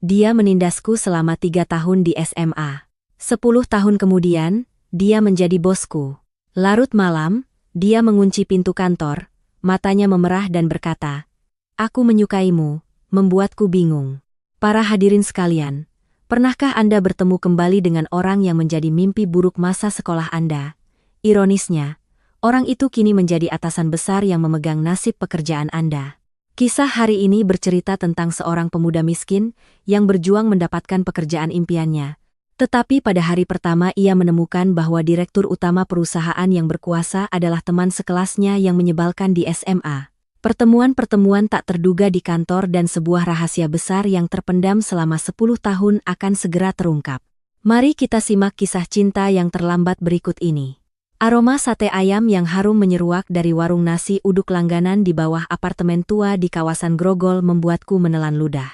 Dia menindasku selama 3 tahun di SMA. 10 tahun kemudian, dia menjadi bosku. Larut malam, dia mengunci pintu kantor, matanya memerah dan berkata, "Aku menyukaimu, membuatku bingung." Para hadirin sekalian, pernahkah Anda bertemu kembali dengan orang yang menjadi mimpi buruk masa sekolah Anda? Ironisnya, orang itu kini menjadi atasan besar yang memegang nasib pekerjaan Anda. Kisah hari ini bercerita tentang seorang pemuda miskin yang berjuang mendapatkan pekerjaan impiannya. Tetapi pada hari pertama ia menemukan bahwa direktur utama perusahaan yang berkuasa adalah teman sekelasnya yang menyebalkan di SMA. Pertemuan-pertemuan tak terduga di kantor dan sebuah rahasia besar yang terpendam selama 10 tahun akan segera terungkap. Mari kita simak kisah cinta yang terlambat berikut ini. Aroma sate ayam yang harum menyeruak dari warung nasi uduk langganan di bawah apartemen tua di kawasan Grogol membuatku menelan ludah.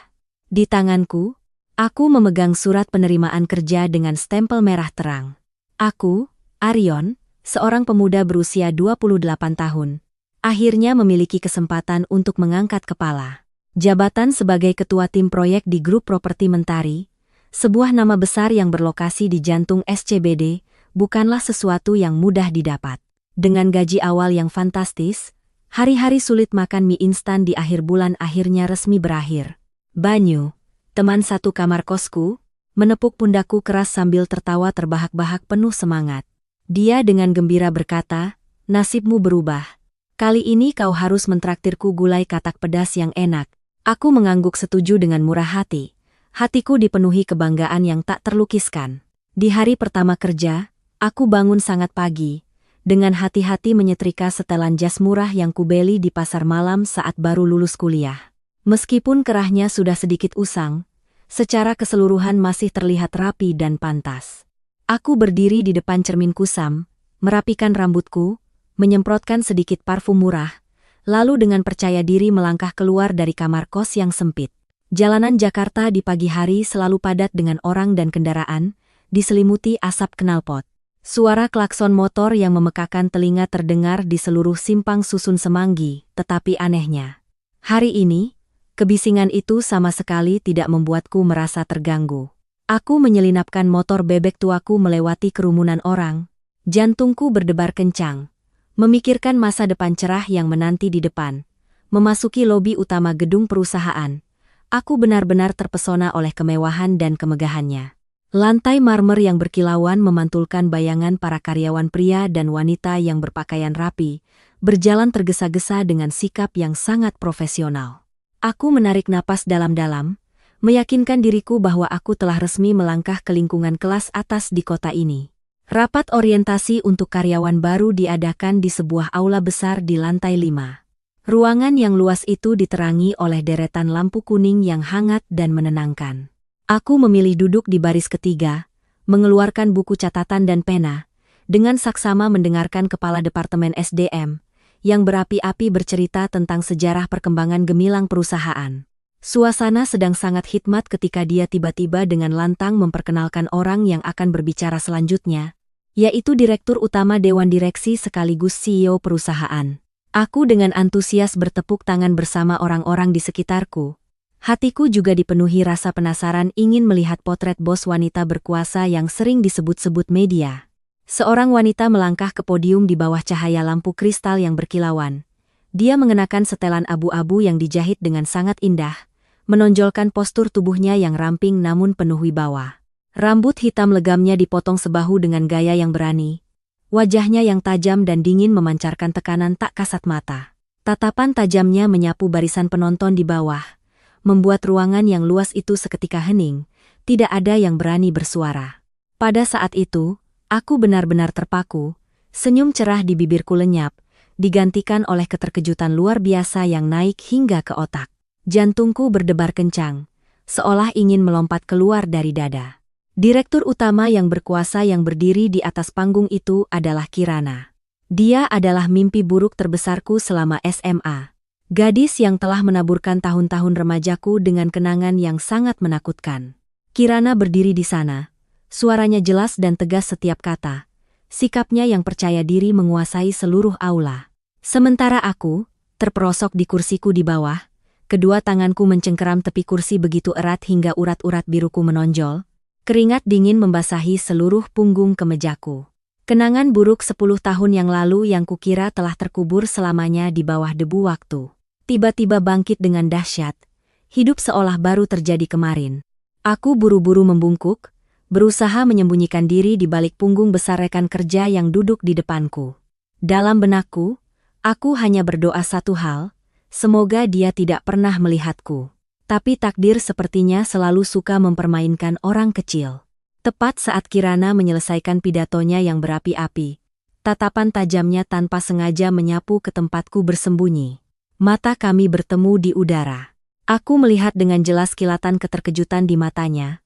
Di tanganku, aku memegang surat penerimaan kerja dengan stempel merah terang. Aku, Arion, seorang pemuda berusia 28 tahun, akhirnya memiliki kesempatan untuk mengangkat kepala. Jabatan sebagai ketua tim proyek di grup properti Mentari, sebuah nama besar yang berlokasi di jantung SCBD, bukanlah sesuatu yang mudah didapat. Dengan gaji awal yang fantastis, hari-hari sulit makan mie instan di akhir bulan akhirnya resmi berakhir. Banyu, teman satu kamar kosku, menepuk pundakku keras sambil tertawa terbahak-bahak penuh semangat. Dia dengan gembira berkata, "Nasibmu berubah. Kali ini kau harus mentraktirku gulai katak pedas yang enak." Aku mengangguk setuju dengan murah hati. Hatiku dipenuhi kebanggaan yang tak terlukiskan. Di hari pertama kerja, aku bangun sangat pagi, dengan hati-hati menyetrika setelan jas murah yang kubeli di pasar malam saat baru lulus kuliah. Meskipun kerahnya sudah sedikit usang, secara keseluruhan masih terlihat rapi dan pantas. Aku berdiri di depan cermin kusam, merapikan rambutku, menyemprotkan sedikit parfum murah, lalu dengan percaya diri melangkah keluar dari kamar kos yang sempit. Jalanan Jakarta di pagi hari selalu padat dengan orang dan kendaraan, diselimuti asap knalpot. Suara klakson motor yang memekakan telinga terdengar di seluruh simpang susun Semanggi, tetapi anehnya, hari ini, kebisingan itu sama sekali tidak membuatku merasa terganggu. Aku menyelinapkan motor bebek tuaku melewati kerumunan orang, jantungku berdebar kencang, memikirkan masa depan cerah yang menanti di depan. Memasuki lobi utama gedung perusahaan, aku benar-benar terpesona oleh kemewahan dan kemegahannya. Lantai marmer yang berkilauan memantulkan bayangan para karyawan pria dan wanita yang berpakaian rapi, berjalan tergesa-gesa dengan sikap yang sangat profesional. Aku menarik napas dalam-dalam, meyakinkan diriku bahwa aku telah resmi melangkah ke lingkungan kelas atas di kota ini. Rapat orientasi untuk karyawan baru diadakan di sebuah aula besar di lantai 5. Ruangan yang luas itu diterangi oleh deretan lampu kuning yang hangat dan menenangkan. Aku memilih duduk di baris ketiga, mengeluarkan buku catatan dan pena, dengan saksama mendengarkan kepala Departemen SDM, yang berapi-api bercerita tentang sejarah perkembangan gemilang perusahaan. Suasana sedang sangat hikmat ketika dia tiba-tiba dengan lantang memperkenalkan orang yang akan berbicara selanjutnya, yaitu Direktur Utama Dewan Direksi sekaligus CEO perusahaan. Aku dengan antusias bertepuk tangan bersama orang-orang di sekitarku. Hatiku juga dipenuhi rasa penasaran ingin melihat potret bos wanita berkuasa yang sering disebut-sebut media. Seorang wanita melangkah ke podium di bawah cahaya lampu kristal yang berkilauan. Dia mengenakan setelan abu-abu yang dijahit dengan sangat indah, menonjolkan postur tubuhnya yang ramping namun penuh wibawa. Rambut hitam legamnya dipotong sebahu dengan gaya yang berani. Wajahnya yang tajam dan dingin memancarkan tekanan tak kasat mata. Tatapan tajamnya menyapu barisan penonton di bawah, membuat ruangan yang luas itu seketika hening, tidak ada yang berani bersuara. Pada saat itu, aku benar-benar terpaku, senyum cerah di bibirku lenyap, digantikan oleh keterkejutan luar biasa yang naik hingga ke otak. Jantungku berdebar kencang, seolah ingin melompat keluar dari dada. Direktur utama yang berkuasa yang berdiri di atas panggung itu adalah Kirana. Dia adalah mimpi buruk terbesarku selama SMA. Gadis yang telah menaburkan tahun-tahun remajaku dengan kenangan yang sangat menakutkan. Kirana berdiri di sana, suaranya jelas dan tegas setiap kata. Sikapnya yang percaya diri menguasai seluruh aula. Sementara aku, terperosok di kursiku di bawah, Kedua tanganku mencengkeram tepi kursi begitu erat hingga urat-urat biruku menonjol. Keringat dingin membasahi seluruh punggung kemejaku. Kenangan buruk 10 tahun yang lalu yang kukira telah terkubur selamanya di bawah debu waktu. Tiba-tiba bangkit dengan dahsyat. Hidup seolah baru terjadi kemarin. Aku buru-buru membungkuk, berusaha menyembunyikan diri di balik punggung besar rekan kerja yang duduk di depanku. Dalam benakku, aku hanya berdoa satu hal, semoga dia tidak pernah melihatku. Tapi takdir sepertinya selalu suka mempermainkan orang kecil. Tepat saat Kirana menyelesaikan pidatonya yang berapi-api, tatapan tajamnya tanpa sengaja menyapu ke tempatku bersembunyi. Mata kami bertemu di udara. Aku melihat dengan jelas kilatan keterkejutan di matanya.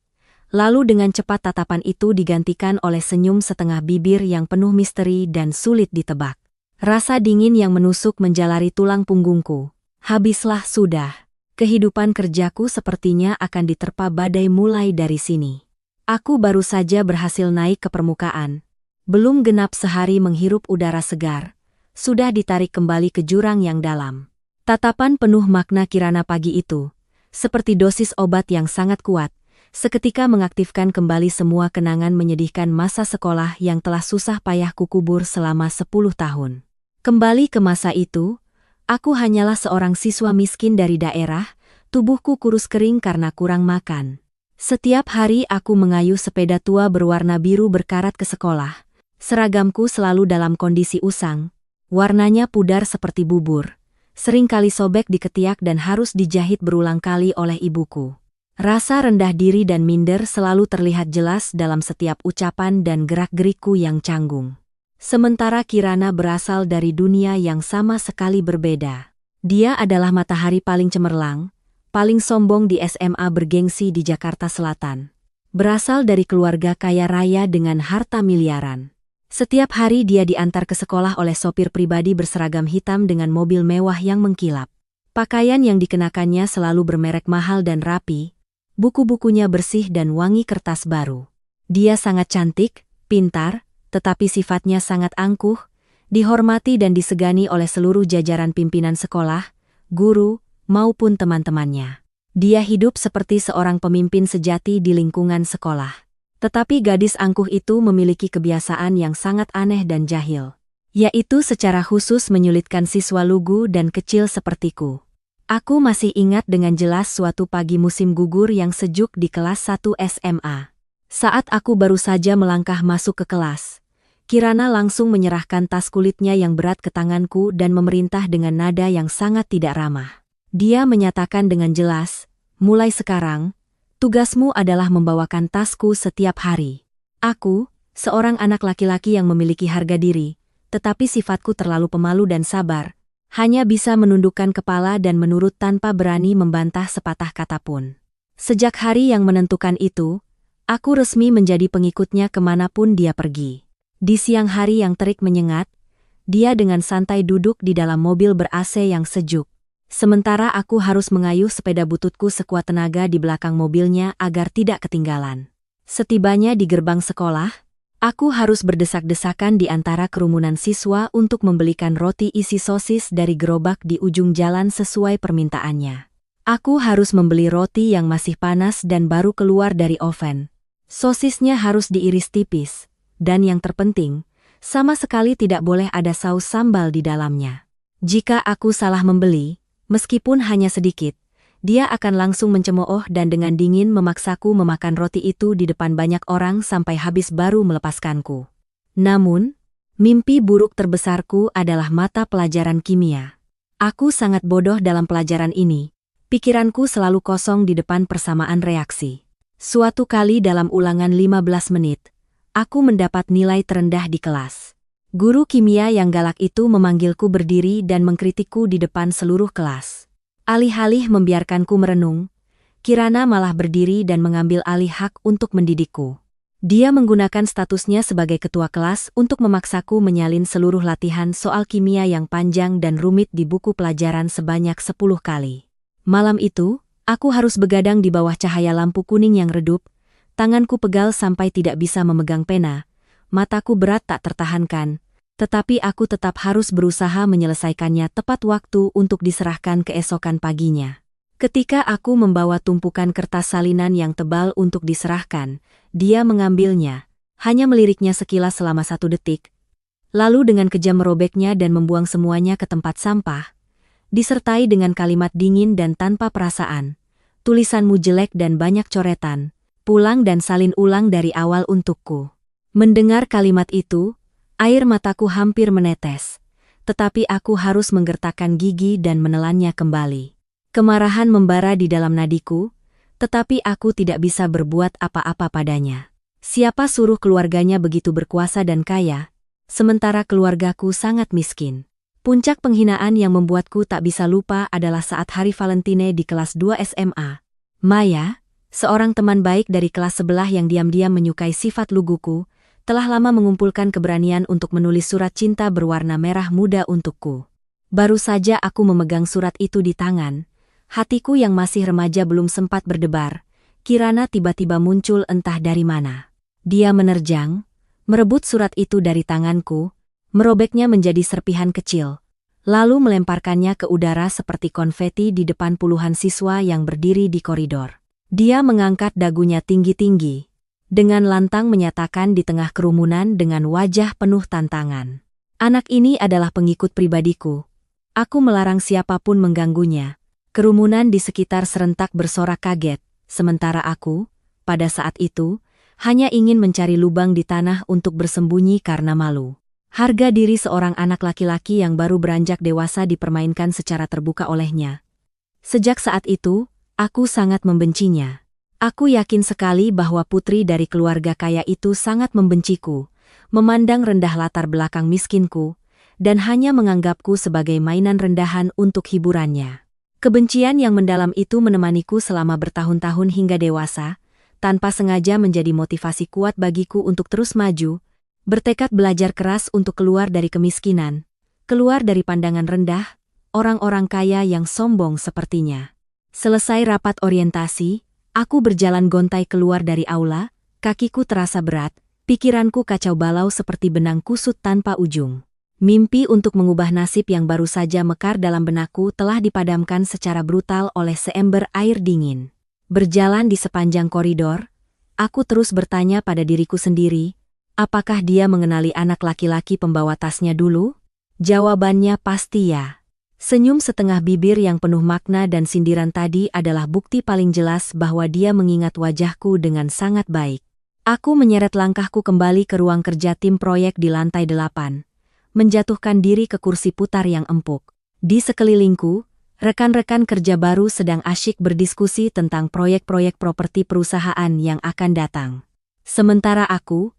Lalu dengan cepat tatapan itu digantikan oleh senyum setengah bibir yang penuh misteri dan sulit ditebak. Rasa dingin yang menusuk menjalari tulang punggungku. Habislah sudah. Kehidupan kerjaku sepertinya akan diterpa badai mulai dari sini. Aku baru saja berhasil naik ke permukaan. Belum genap sehari menghirup udara segar, sudah ditarik kembali ke jurang yang dalam. Tatapan penuh makna Kirana pagi itu, seperti dosis obat yang sangat kuat, seketika mengaktifkan kembali semua kenangan menyedihkan masa sekolah yang telah susah payah kukubur selama 10 tahun. Kembali ke masa itu, aku hanyalah seorang siswa miskin dari daerah, tubuhku kurus kering karena kurang makan. Setiap hari aku mengayuh sepeda tua berwarna biru berkarat ke sekolah. Seragamku selalu dalam kondisi usang, warnanya pudar seperti bubur. Sering kali sobek di ketiak dan harus dijahit berulang kali oleh ibuku. Rasa rendah diri dan minder selalu terlihat jelas dalam setiap ucapan dan gerak-gerikku yang canggung. Sementara Kirana berasal dari dunia yang sama sekali berbeda. Dia adalah matahari paling cemerlang, paling sombong di SMA bergengsi di Jakarta Selatan. Berasal dari keluarga kaya raya dengan harta miliaran. Setiap hari dia diantar ke sekolah oleh sopir pribadi berseragam hitam dengan mobil mewah yang mengkilap. Pakaian yang dikenakannya selalu bermerek mahal dan rapi, buku-bukunya bersih dan wangi kertas baru. Dia sangat cantik, pintar, tetapi sifatnya sangat angkuh, dihormati dan disegani oleh seluruh jajaran pimpinan sekolah, guru, maupun teman-temannya. Dia hidup seperti seorang pemimpin sejati di lingkungan sekolah. Tetapi gadis angkuh itu memiliki kebiasaan yang sangat aneh dan jahil, yaitu secara khusus menyulitkan siswa lugu dan kecil sepertiku. Aku masih ingat dengan jelas suatu pagi musim gugur yang sejuk di kelas 1 SMA. Saat aku baru saja melangkah masuk ke kelas, Kirana langsung menyerahkan tas kulitnya yang berat ke tanganku dan memerintah dengan nada yang sangat tidak ramah. Dia menyatakan dengan jelas, mulai sekarang, tugasmu adalah membawakan tasku setiap hari. Aku, seorang anak laki-laki yang memiliki harga diri, tetapi sifatku terlalu pemalu dan sabar, hanya bisa menundukkan kepala dan menurut tanpa berani membantah sepatah kata pun. Sejak hari yang menentukan itu, aku resmi menjadi pengikutnya kemanapun dia pergi. Di siang hari yang terik menyengat, dia dengan santai duduk di dalam mobil ber-AC yang sejuk. Sementara aku harus mengayuh sepeda bututku sekuat tenaga di belakang mobilnya agar tidak ketinggalan. Setibanya di gerbang sekolah, aku harus berdesak-desakan di antara kerumunan siswa untuk membelikan roti isi sosis dari gerobak di ujung jalan sesuai permintaannya. Aku harus membeli roti yang masih panas dan baru keluar dari oven. Sosisnya harus diiris tipis, dan yang terpenting, sama sekali tidak boleh ada saus sambal di dalamnya. Jika aku salah membeli, meskipun hanya sedikit, dia akan langsung mencemooh dan dengan dingin memaksaku memakan roti itu di depan banyak orang sampai habis baru melepaskanku. Namun, mimpi buruk terbesarku adalah mata pelajaran kimia. Aku sangat bodoh dalam pelajaran ini. Pikiranku selalu kosong di depan persamaan reaksi. Suatu kali dalam ulangan 15 menit, aku mendapat nilai terendah di kelas. Guru kimia yang galak itu memanggilku berdiri dan mengkritikku di depan seluruh kelas. Alih-alih membiarkanku merenung, Kirana malah berdiri dan mengambil alih hak untuk mendidikku. Dia menggunakan statusnya sebagai ketua kelas untuk memaksaku menyalin seluruh latihan soal kimia yang panjang dan rumit di buku pelajaran sebanyak 10 kali. Malam itu, aku harus begadang di bawah cahaya lampu kuning yang redup, tanganku pegal sampai tidak bisa memegang pena, mataku berat tak tertahankan. Tetapi aku tetap harus berusaha menyelesaikannya tepat waktu untuk diserahkan keesokan paginya. Ketika aku membawa tumpukan kertas salinan yang tebal untuk diserahkan, dia mengambilnya, hanya meliriknya sekilas selama 1 detik, lalu dengan kejam merobeknya dan membuang semuanya ke tempat sampah, disertai dengan kalimat dingin dan tanpa perasaan. Tulisanmu jelek dan banyak coretan, pulang dan salin ulang dari awal untukku. Mendengar kalimat itu, air mataku hampir menetes, tetapi aku harus menggertakkan gigi dan menelannya kembali. Kemarahan membara di dalam nadiku, tetapi aku tidak bisa berbuat apa-apa padanya. Siapa suruh keluarganya begitu berkuasa dan kaya, sementara keluargaku sangat miskin. Puncak penghinaan yang membuatku tak bisa lupa adalah saat hari Valentine di kelas 2 SMA. Maya, seorang teman baik dari kelas sebelah yang diam-diam menyukai sifat luguku, telah lama mengumpulkan keberanian untuk menulis surat cinta berwarna merah muda untukku. Baru saja aku memegang surat itu di tangan, hatiku yang masih remaja belum sempat berdebar. Kirana tiba-tiba muncul entah dari mana. Dia menerjang, merebut surat itu dari tanganku, merobeknya menjadi serpihan kecil, lalu melemparkannya ke udara seperti konfeti di depan puluhan siswa yang berdiri di koridor. Dia mengangkat dagunya tinggi-tinggi, dengan lantang menyatakan di tengah kerumunan dengan wajah penuh tantangan. Anak ini adalah pengikut pribadiku. Aku melarang siapapun mengganggunya. Kerumunan di sekitar serentak bersorak kaget, sementara aku, pada saat itu, hanya ingin mencari lubang di tanah untuk bersembunyi karena malu. Harga diri seorang anak laki-laki yang baru beranjak dewasa dipermainkan secara terbuka olehnya. Sejak saat itu, aku sangat membencinya. Aku yakin sekali bahwa putri dari keluarga kaya itu sangat membenciku, memandang rendah latar belakang miskinku, dan hanya menganggapku sebagai mainan rendahan untuk hiburannya. Kebencian yang mendalam itu menemaniku selama bertahun-tahun hingga dewasa, tanpa sengaja menjadi motivasi kuat bagiku untuk terus maju, bertekad belajar keras untuk keluar dari kemiskinan, keluar dari pandangan rendah, orang-orang kaya yang sombong sepertinya. Selesai rapat orientasi, aku berjalan gontai keluar dari aula, kakiku terasa berat, pikiranku kacau balau seperti benang kusut tanpa ujung. Mimpi untuk mengubah nasib yang baru saja mekar dalam benakku telah dipadamkan secara brutal oleh seember air dingin. Berjalan di sepanjang koridor, aku terus bertanya pada diriku sendiri, apakah dia mengenali anak laki-laki pembawa tasnya dulu? Jawabannya pasti ya. Senyum setengah bibir yang penuh makna dan sindiran tadi adalah bukti paling jelas bahwa dia mengingat wajahku dengan sangat baik. Aku menyeret langkahku kembali ke ruang kerja tim proyek di lantai 8. Menjatuhkan diri ke kursi putar yang empuk. Di sekelilingku, rekan-rekan kerja baru sedang asyik berdiskusi tentang proyek-proyek properti perusahaan yang akan datang. Sementara aku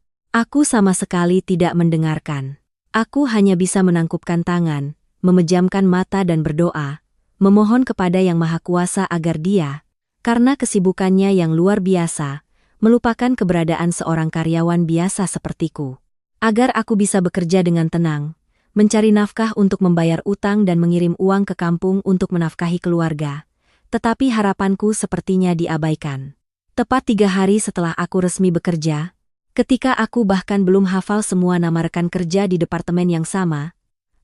sama sekali tidak mendengarkan. Aku hanya bisa menangkupkan tangan, memejamkan mata dan berdoa, memohon kepada Yang Maha Kuasa agar dia, karena kesibukannya yang luar biasa, melupakan keberadaan seorang karyawan biasa sepertiku. Agar aku bisa bekerja dengan tenang, mencari nafkah untuk membayar utang dan mengirim uang ke kampung untuk menafkahi keluarga. Tetapi harapanku sepertinya diabaikan. Tepat 3 hari setelah aku resmi bekerja, ketika aku bahkan belum hafal semua nama rekan kerja di departemen yang sama,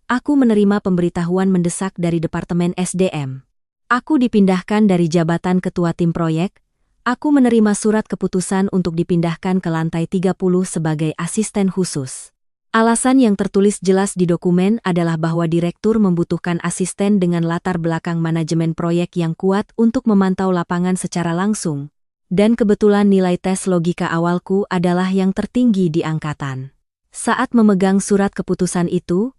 aku menerima pemberitahuan mendesak dari Departemen SDM. Aku dipindahkan dari jabatan ketua tim proyek. Aku menerima surat keputusan untuk dipindahkan ke lantai 30 sebagai asisten khusus. Alasan yang tertulis jelas di dokumen adalah bahwa direktur membutuhkan asisten dengan latar belakang manajemen proyek yang kuat untuk memantau lapangan secara langsung. Dan kebetulan nilai tes logika awalku adalah yang tertinggi di angkatan. Saat memegang surat keputusan itu,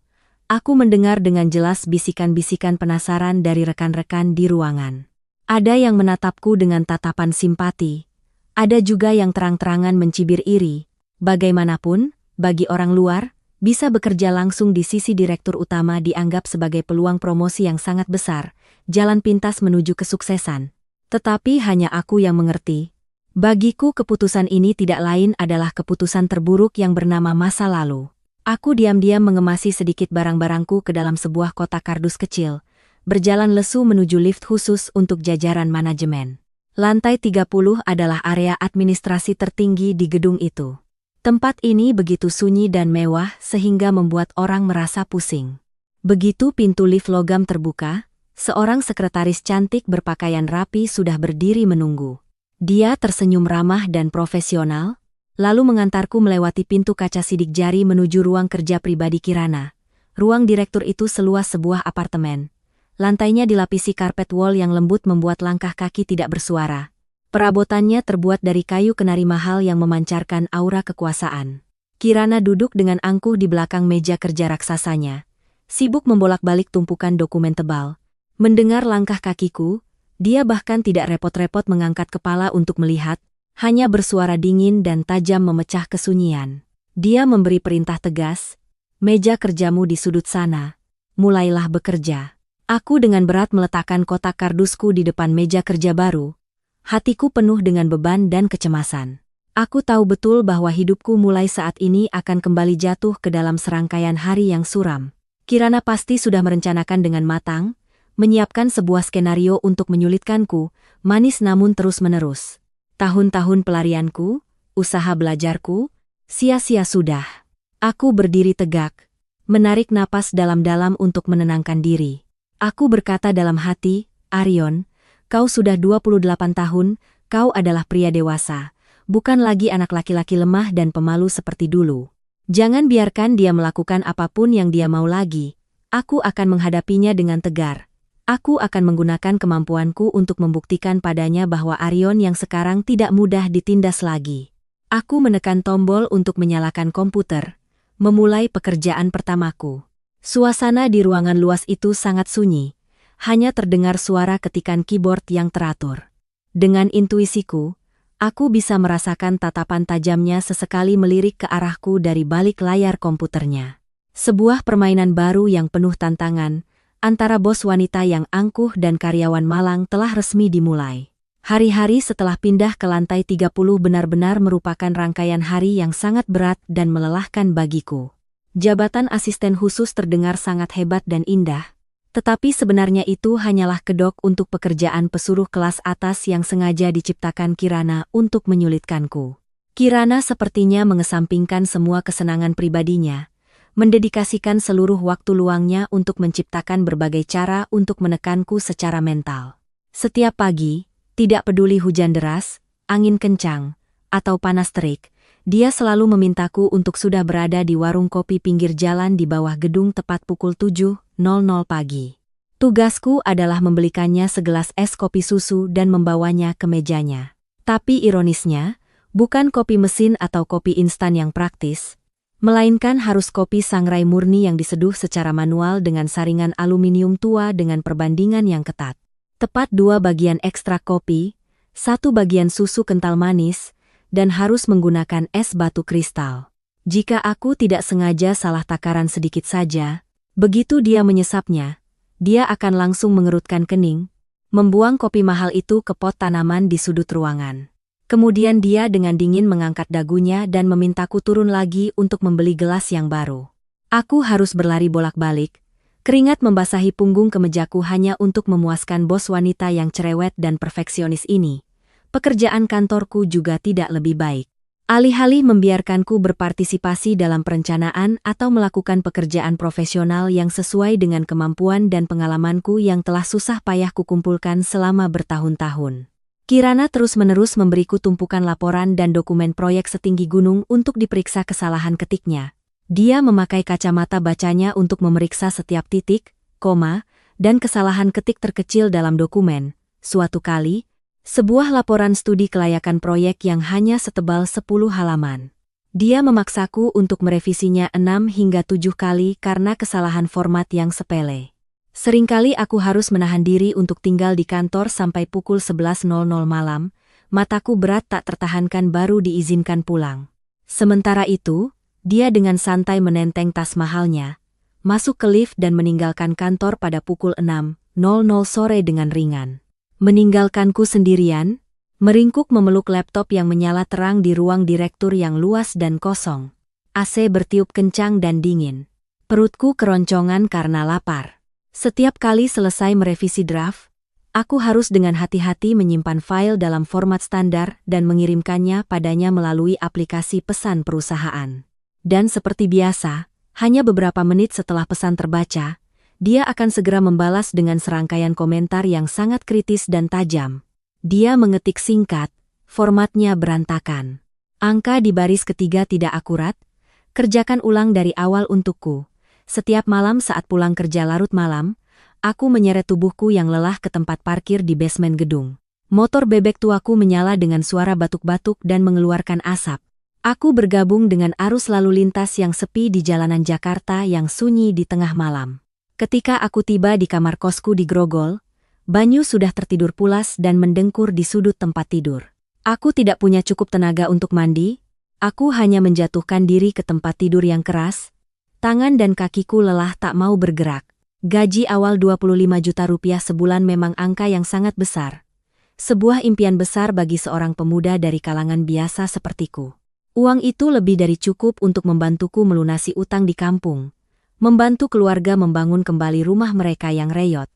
aku mendengar dengan jelas bisikan-bisikan penasaran dari rekan-rekan di ruangan. Ada yang menatapku dengan tatapan simpati. Ada juga yang terang-terangan mencibir iri. Bagaimanapun, bagi orang luar, bisa bekerja langsung di sisi direktur utama dianggap sebagai peluang promosi yang sangat besar, jalan pintas menuju kesuksesan. Tetapi hanya aku yang mengerti. Bagiku keputusan ini tidak lain adalah keputusan terburuk yang bernama masa lalu. Aku diam-diam mengemasi sedikit barang-barangku ke dalam sebuah kotak kardus kecil, berjalan lesu menuju lift khusus untuk jajaran manajemen. Lantai 30 adalah area administrasi tertinggi di gedung itu. Tempat ini begitu sunyi dan mewah sehingga membuat orang merasa pusing. Begitu pintu lift logam terbuka, Seorang sekretaris cantik berpakaian rapi sudah berdiri menunggu. Dia tersenyum ramah dan profesional, lalu mengantarku melewati pintu kaca sidik jari menuju ruang kerja pribadi Kirana. Ruang direktur itu seluas sebuah apartemen. Lantainya dilapisi karpet wol yang lembut membuat langkah kaki tidak bersuara. Perabotannya terbuat dari kayu kenari mahal yang memancarkan aura kekuasaan. Kirana duduk dengan angkuh di belakang meja kerja raksasanya, sibuk membolak-balik tumpukan dokumen tebal. Mendengar langkah kakiku, dia bahkan tidak repot-repot mengangkat kepala untuk melihat, hanya bersuara dingin dan tajam memecah kesunyian. Dia memberi perintah tegas, "Meja kerjamu di sudut sana. Mulailah bekerja." Aku dengan berat meletakkan kotak kardusku di depan meja kerja baru. Hatiku penuh dengan beban dan kecemasan. Aku tahu betul bahwa hidupku mulai saat ini akan kembali jatuh ke dalam serangkaian hari yang suram. Kirana pasti sudah merencanakan dengan matang, menyiapkan sebuah skenario untuk menyulitkanku, manis namun terus-menerus. Tahun-tahun pelarianku, usaha belajarku, sia-sia sudah. Aku berdiri tegak, menarik napas dalam-dalam untuk menenangkan diri. Aku berkata dalam hati, "Arion, kau sudah 28 tahun, kau adalah pria dewasa, bukan lagi anak laki-laki lemah dan pemalu seperti dulu. Jangan biarkan dia melakukan apapun yang dia mau lagi. Aku akan menghadapinya dengan tegar. Aku akan menggunakan kemampuanku untuk membuktikan padanya bahwa Arion yang sekarang tidak mudah ditindas lagi." Aku menekan tombol untuk menyalakan komputer, memulai pekerjaan pertamaku. Suasana di ruangan luas itu sangat sunyi. Hanya terdengar suara ketikan keyboard yang teratur. Dengan intuisiku, aku bisa merasakan tatapan tajamnya sesekali melirik ke arahku dari balik layar komputernya. Sebuah permainan baru yang penuh tantangan, antara bos wanita yang angkuh dan karyawan malang telah resmi dimulai. Hari-hari setelah pindah ke lantai 30 benar-benar merupakan rangkaian hari yang sangat berat dan melelahkan bagiku. Jabatan asisten khusus terdengar sangat hebat dan indah. Tetapi sebenarnya itu hanyalah kedok untuk pekerjaan pesuruh kelas atas yang sengaja diciptakan Kirana untuk menyulitkanku. Kirana sepertinya mengesampingkan semua kesenangan pribadinya, mendedikasikan seluruh waktu luangnya untuk menciptakan berbagai cara untuk menekanku secara mental. Setiap pagi, tidak peduli hujan deras, angin kencang, atau panas terik, dia selalu memintaku untuk sudah berada di warung kopi pinggir jalan di bawah gedung tepat pukul 7.00 pagi. Tugasku adalah membelikannya segelas es kopi susu dan membawanya ke mejanya. Tapi ironisnya, bukan kopi mesin atau kopi instan yang praktis, melainkan harus kopi sangrai murni yang diseduh secara manual dengan saringan aluminium tua dengan perbandingan yang ketat. Tepat 2 bagian ekstrak kopi, 1 bagian susu kental manis, dan harus menggunakan es batu kristal. Jika aku tidak sengaja salah takaran sedikit saja, begitu dia menyesapnya, dia akan langsung mengerutkan kening, membuang kopi mahal itu ke pot tanaman di sudut ruangan. Kemudian dia dengan dingin mengangkat dagunya dan memintaku turun lagi untuk membeli gelas yang baru. Aku harus berlari bolak-balik, keringat membasahi punggung kemejaku hanya untuk memuaskan bos wanita yang cerewet dan perfeksionis ini. Pekerjaan kantorku juga tidak lebih baik. Alih-alih membiarkanku berpartisipasi dalam perencanaan atau melakukan pekerjaan profesional yang sesuai dengan kemampuan dan pengalamanku yang telah susah payah kukumpulkan selama bertahun-tahun. Kirana terus-menerus memberiku tumpukan laporan dan dokumen proyek setinggi gunung untuk diperiksa kesalahan ketiknya. Dia memakai kacamata bacanya untuk memeriksa setiap titik, koma, dan kesalahan ketik terkecil dalam dokumen. Suatu kali, sebuah laporan studi kelayakan proyek yang hanya setebal 10 halaman. Dia memaksaku untuk merevisinya 6 hingga 7 kali karena kesalahan format yang sepele. Seringkali aku harus menahan diri untuk tinggal di kantor sampai pukul 11.00 malam, mataku berat tak tertahankan baru diizinkan pulang. Sementara itu, dia dengan santai menenteng tas mahalnya, masuk ke lift dan meninggalkan kantor pada pukul 6.00 sore dengan ringan. Meninggalkanku sendirian, meringkuk memeluk laptop yang menyala terang di ruang direktur yang luas dan kosong. AC bertiup kencang dan dingin. Perutku keroncongan karena lapar. Setiap kali selesai merevisi draft, aku harus dengan hati-hati menyimpan file dalam format standar dan mengirimkannya padanya melalui aplikasi pesan perusahaan. Dan seperti biasa, hanya beberapa menit setelah pesan terbaca, dia akan segera membalas dengan serangkaian komentar yang sangat kritis dan tajam. Dia mengetik singkat, formatnya berantakan. Angka di baris ketiga tidak akurat, kerjakan ulang dari awal untukku. Setiap malam saat pulang kerja larut malam, aku menyeret tubuhku yang lelah ke tempat parkir di basement gedung. Motor bebek tuaku menyala dengan suara batuk-batuk dan mengeluarkan asap. Aku bergabung dengan arus lalu lintas yang sepi di jalanan Jakarta yang sunyi di tengah malam. Ketika aku tiba di kamar kosku di Grogol, Banyu sudah tertidur pulas dan mendengkur di sudut tempat tidur. Aku tidak punya cukup tenaga untuk mandi, aku hanya menjatuhkan diri ke tempat tidur yang keras, tangan dan kakiku lelah tak mau bergerak. Gaji awal 25 juta rupiah sebulan memang angka yang sangat besar. Sebuah impian besar bagi seorang pemuda dari kalangan biasa sepertiku. Uang itu lebih dari cukup untuk membantuku melunasi utang di kampung, membantu keluarga membangun kembali rumah mereka yang reyot.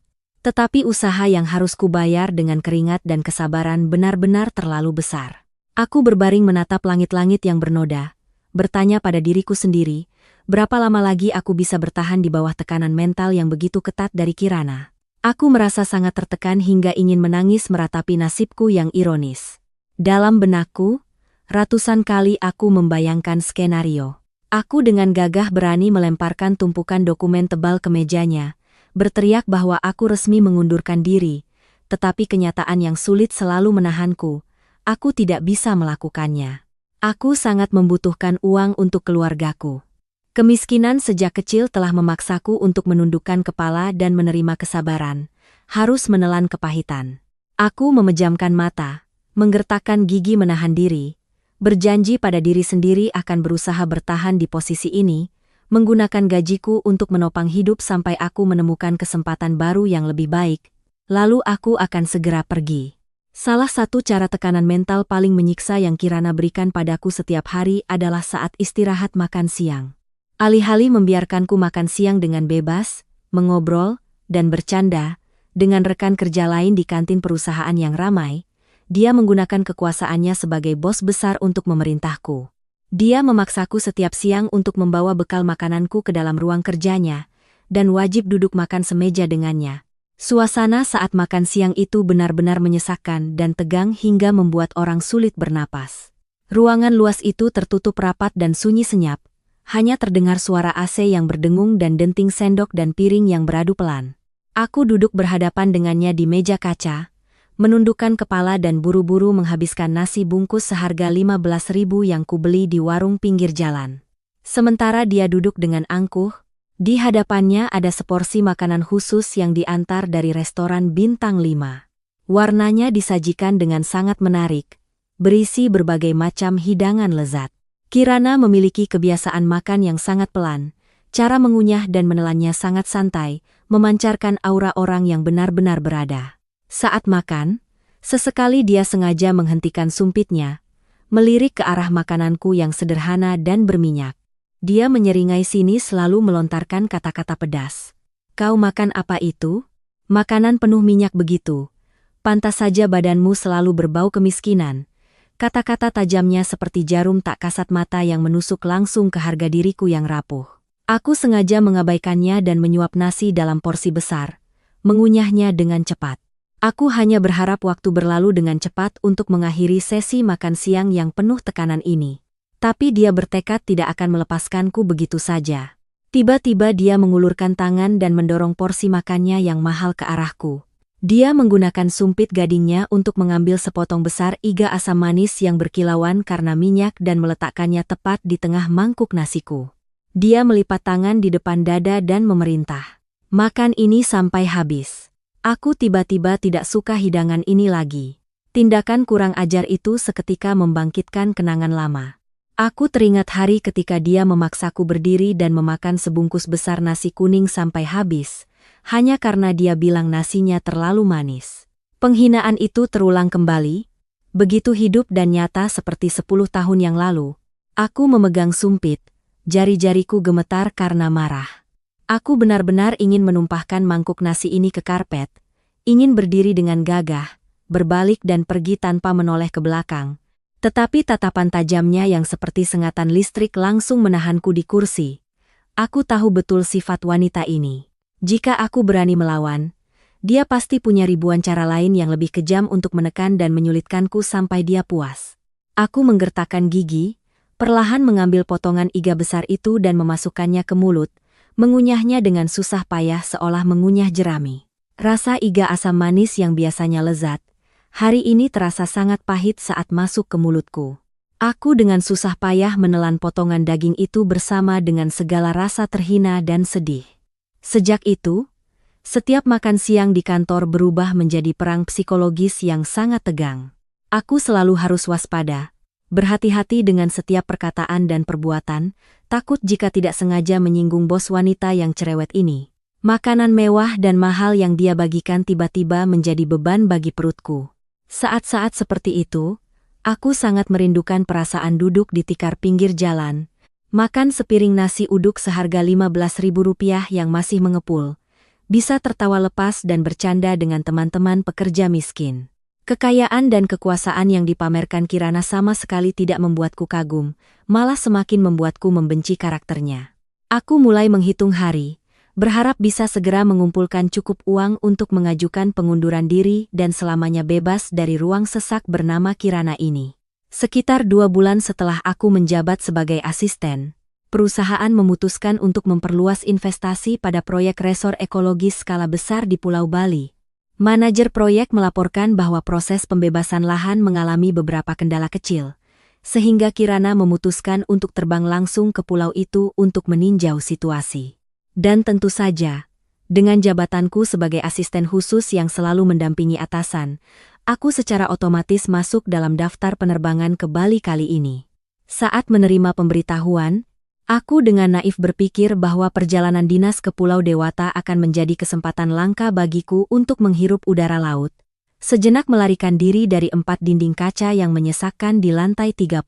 Tetapi usaha yang harus kubayar dengan keringat dan kesabaran benar-benar terlalu besar. Aku berbaring menatap langit-langit yang bernoda, bertanya pada diriku sendiri, berapa lama lagi aku bisa bertahan di bawah tekanan mental yang begitu ketat dari Kirana. Aku merasa sangat tertekan hingga ingin menangis meratapi nasibku yang ironis. Dalam benakku, ratusan kali aku membayangkan skenario. Aku dengan gagah berani melemparkan tumpukan dokumen tebal ke mejanya, berteriak bahwa aku resmi mengundurkan diri, tetapi kenyataan yang sulit selalu menahanku. Aku tidak bisa melakukannya. Aku sangat membutuhkan uang untuk keluargaku. Kemiskinan sejak kecil telah memaksaku untuk menundukkan kepala dan menerima kesabaran, harus menelan kepahitan. Aku memejamkan mata, menggertakkan gigi menahan diri, berjanji pada diri sendiri akan berusaha bertahan di posisi ini, menggunakan gajiku untuk menopang hidup sampai aku menemukan kesempatan baru yang lebih baik, lalu aku akan segera pergi. Salah satu cara tekanan mental paling menyiksa yang Kirana berikan padaku setiap hari adalah saat istirahat makan siang. Alih-alih membiarkanku makan siang dengan bebas, mengobrol, dan bercanda, dengan rekan kerja lain di kantin perusahaan yang ramai, dia menggunakan kekuasaannya sebagai bos besar untuk memerintahku. Dia memaksaku setiap siang untuk membawa bekal makananku ke dalam ruang kerjanya, dan wajib duduk makan semeja dengannya. Suasana saat makan siang itu benar-benar menyesakkan dan tegang hingga membuat orang sulit bernapas. Ruangan luas itu tertutup rapat dan sunyi senyap, hanya terdengar suara AC yang berdengung dan denting sendok dan piring yang beradu pelan. Aku duduk berhadapan dengannya di meja kaca, menundukkan kepala dan buru-buru menghabiskan nasi bungkus seharga 15.000 yang kubeli di warung pinggir jalan. Sementara dia duduk dengan angkuh, di hadapannya ada seporsi makanan khusus yang diantar dari restoran bintang 5. Warnanya disajikan dengan sangat menarik, berisi berbagai macam hidangan lezat. Kirana memiliki kebiasaan makan yang sangat pelan, cara mengunyah dan menelannya sangat santai, memancarkan aura orang yang benar-benar berada. Saat makan, sesekali dia sengaja menghentikan sumpitnya, melirik ke arah makananku yang sederhana dan berminyak. Dia menyeringai sinis selalu melontarkan kata-kata pedas. Kau makan apa itu? Makanan penuh minyak begitu. Pantas saja badanmu selalu berbau kemiskinan. Kata-kata tajamnya seperti jarum tak kasat mata yang menusuk langsung ke harga diriku yang rapuh. Aku sengaja mengabaikannya dan menyuap nasi dalam porsi besar, mengunyahnya dengan cepat. Aku hanya berharap waktu berlalu dengan cepat untuk mengakhiri sesi makan siang yang penuh tekanan ini. Tapi dia bertekad tidak akan melepaskanku begitu saja. Tiba-tiba dia mengulurkan tangan dan mendorong porsi makannya yang mahal ke arahku. Dia menggunakan sumpit gadingnya untuk mengambil sepotong besar iga asam manis yang berkilauan karena minyak dan meletakkannya tepat di tengah mangkuk nasiku. Dia melipat tangan di depan dada dan memerintah, "Makan ini sampai habis." Aku tiba-tiba tidak suka hidangan ini lagi. Tindakan kurang ajar itu seketika membangkitkan kenangan lama. Aku teringat hari ketika dia memaksaku berdiri dan memakan sebungkus besar nasi kuning sampai habis, hanya karena dia bilang nasinya terlalu manis. Penghinaan itu terulang kembali, begitu hidup dan nyata seperti 10 tahun yang lalu. Aku memegang sumpit, jari-jariku gemetar karena marah. Aku benar-benar ingin menumpahkan mangkuk nasi ini ke karpet, ingin berdiri dengan gagah, berbalik dan pergi tanpa menoleh ke belakang. Tetapi tatapan tajamnya yang seperti sengatan listrik langsung menahanku di kursi. Aku tahu betul sifat wanita ini. Jika aku berani melawan, dia pasti punya ribuan cara lain yang lebih kejam untuk menekan dan menyulitkanku sampai dia puas. Aku menggertakkan gigi, perlahan mengambil potongan iga besar itu dan memasukkannya ke mulut, mengunyahnya dengan susah payah seolah mengunyah jerami. Rasa iga asam manis yang biasanya lezat, hari ini terasa sangat pahit saat masuk ke mulutku. Aku dengan susah payah menelan potongan daging itu bersama dengan segala rasa terhina dan sedih. Sejak itu, setiap makan siang di kantor berubah menjadi perang psikologis yang sangat tegang. Aku selalu harus waspada, berhati-hati dengan setiap perkataan dan perbuatan, takut jika tidak sengaja menyinggung bos wanita yang cerewet ini. Makanan mewah dan mahal yang dia bagikan tiba-tiba menjadi beban bagi perutku. Saat-saat seperti itu, aku sangat merindukan perasaan duduk di tikar pinggir jalan, makan sepiring nasi uduk seharga Rp15.000 yang masih mengepul, bisa tertawa lepas dan bercanda dengan teman-teman pekerja miskin. Kekayaan dan kekuasaan yang dipamerkan Kirana sama sekali tidak membuatku kagum, malah semakin membuatku membenci karakternya. Aku mulai menghitung hari, berharap bisa segera mengumpulkan cukup uang untuk mengajukan pengunduran diri dan selamanya bebas dari ruang sesak bernama Kirana ini. Sekitar 2 bulan setelah aku menjabat sebagai asisten, perusahaan memutuskan untuk memperluas investasi pada proyek resor ekologis skala besar di Pulau Bali. Manajer proyek melaporkan bahwa proses pembebasan lahan mengalami beberapa kendala kecil, sehingga Kirana memutuskan untuk terbang langsung ke pulau itu untuk meninjau situasi. Dan tentu saja, dengan jabatanku sebagai asisten khusus yang selalu mendampingi atasan, aku secara otomatis masuk dalam daftar penerbangan ke Bali kali ini. Saat menerima pemberitahuan, aku dengan naif berpikir bahwa perjalanan dinas ke Pulau Dewata akan menjadi kesempatan langka bagiku untuk menghirup udara laut, sejenak melarikan diri dari 4 dinding kaca yang menyesakkan di lantai 30.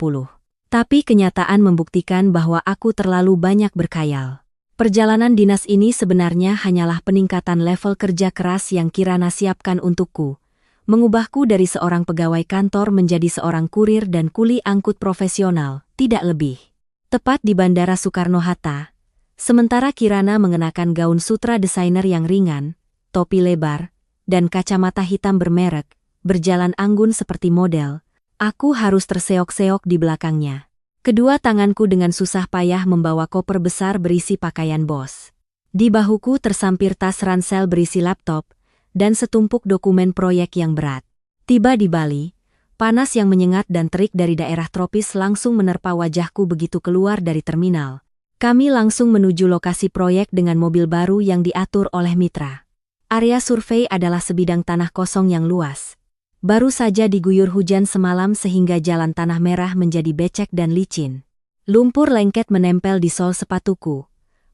Tapi kenyataan membuktikan bahwa aku terlalu banyak berkhayal. Perjalanan dinas ini sebenarnya hanyalah peningkatan level kerja keras yang Kirana siapkan untukku, mengubahku dari seorang pegawai kantor menjadi seorang kurir dan kuli angkut profesional, tidak lebih. Tepat di Bandara Soekarno-Hatta, sementara Kirana mengenakan gaun sutra desainer yang ringan, topi lebar, dan kacamata hitam bermerek, berjalan anggun seperti model, aku harus terseok-seok di belakangnya. Kedua tanganku dengan susah payah membawa koper besar berisi pakaian bos. Di bahuku tersampir tas ransel berisi laptop, dan setumpuk dokumen proyek yang berat. Tiba di Bali, panas yang menyengat dan terik dari daerah tropis langsung menerpa wajahku begitu keluar dari terminal. Kami langsung menuju lokasi proyek dengan mobil baru yang diatur oleh mitra. Area survei adalah sebidang tanah kosong yang luas. Baru saja diguyur hujan semalam sehingga jalan tanah merah menjadi becek dan licin. Lumpur lengket menempel di sol sepatuku,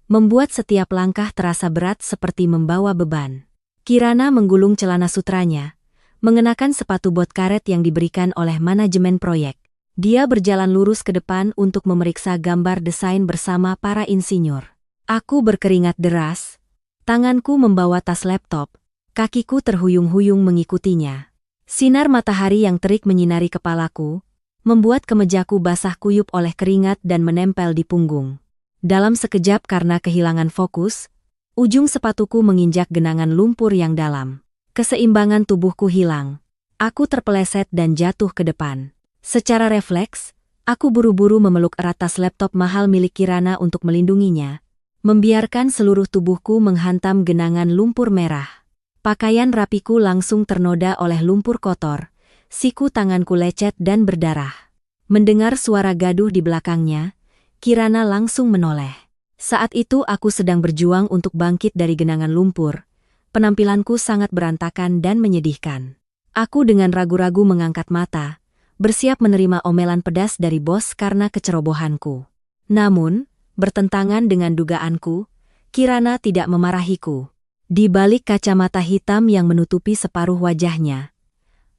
membuat setiap langkah terasa berat seperti membawa beban. Kirana menggulung celana sutranya, mengenakan sepatu bot karet yang diberikan oleh manajemen proyek. Dia berjalan lurus ke depan untuk memeriksa gambar desain bersama para insinyur. Aku berkeringat deras, tanganku membawa tas laptop, kakiku terhuyung-huyung mengikutinya. Sinar matahari yang terik menyinari kepalaku, membuat kemejaku basah kuyup oleh keringat dan menempel di punggung. Dalam sekejap karena kehilangan fokus, ujung sepatuku menginjak genangan lumpur yang dalam. Keseimbangan tubuhku hilang. Aku terpeleset dan jatuh ke depan. Secara refleks, aku buru-buru memeluk erat tas laptop mahal milik Kirana untuk melindunginya, membiarkan seluruh tubuhku menghantam genangan lumpur merah. Pakaian rapiku langsung ternoda oleh lumpur kotor, siku tanganku lecet dan berdarah. Mendengar suara gaduh di belakangnya, Kirana langsung menoleh. Saat itu aku sedang berjuang untuk bangkit dari genangan lumpur. Penampilanku sangat berantakan dan menyedihkan. Aku dengan ragu-ragu mengangkat mata, bersiap menerima omelan pedas dari bos karena kecerobohanku. Namun, bertentangan dengan dugaanku, Kirana tidak memarahiku. Di balik kacamata hitam yang menutupi separuh wajahnya,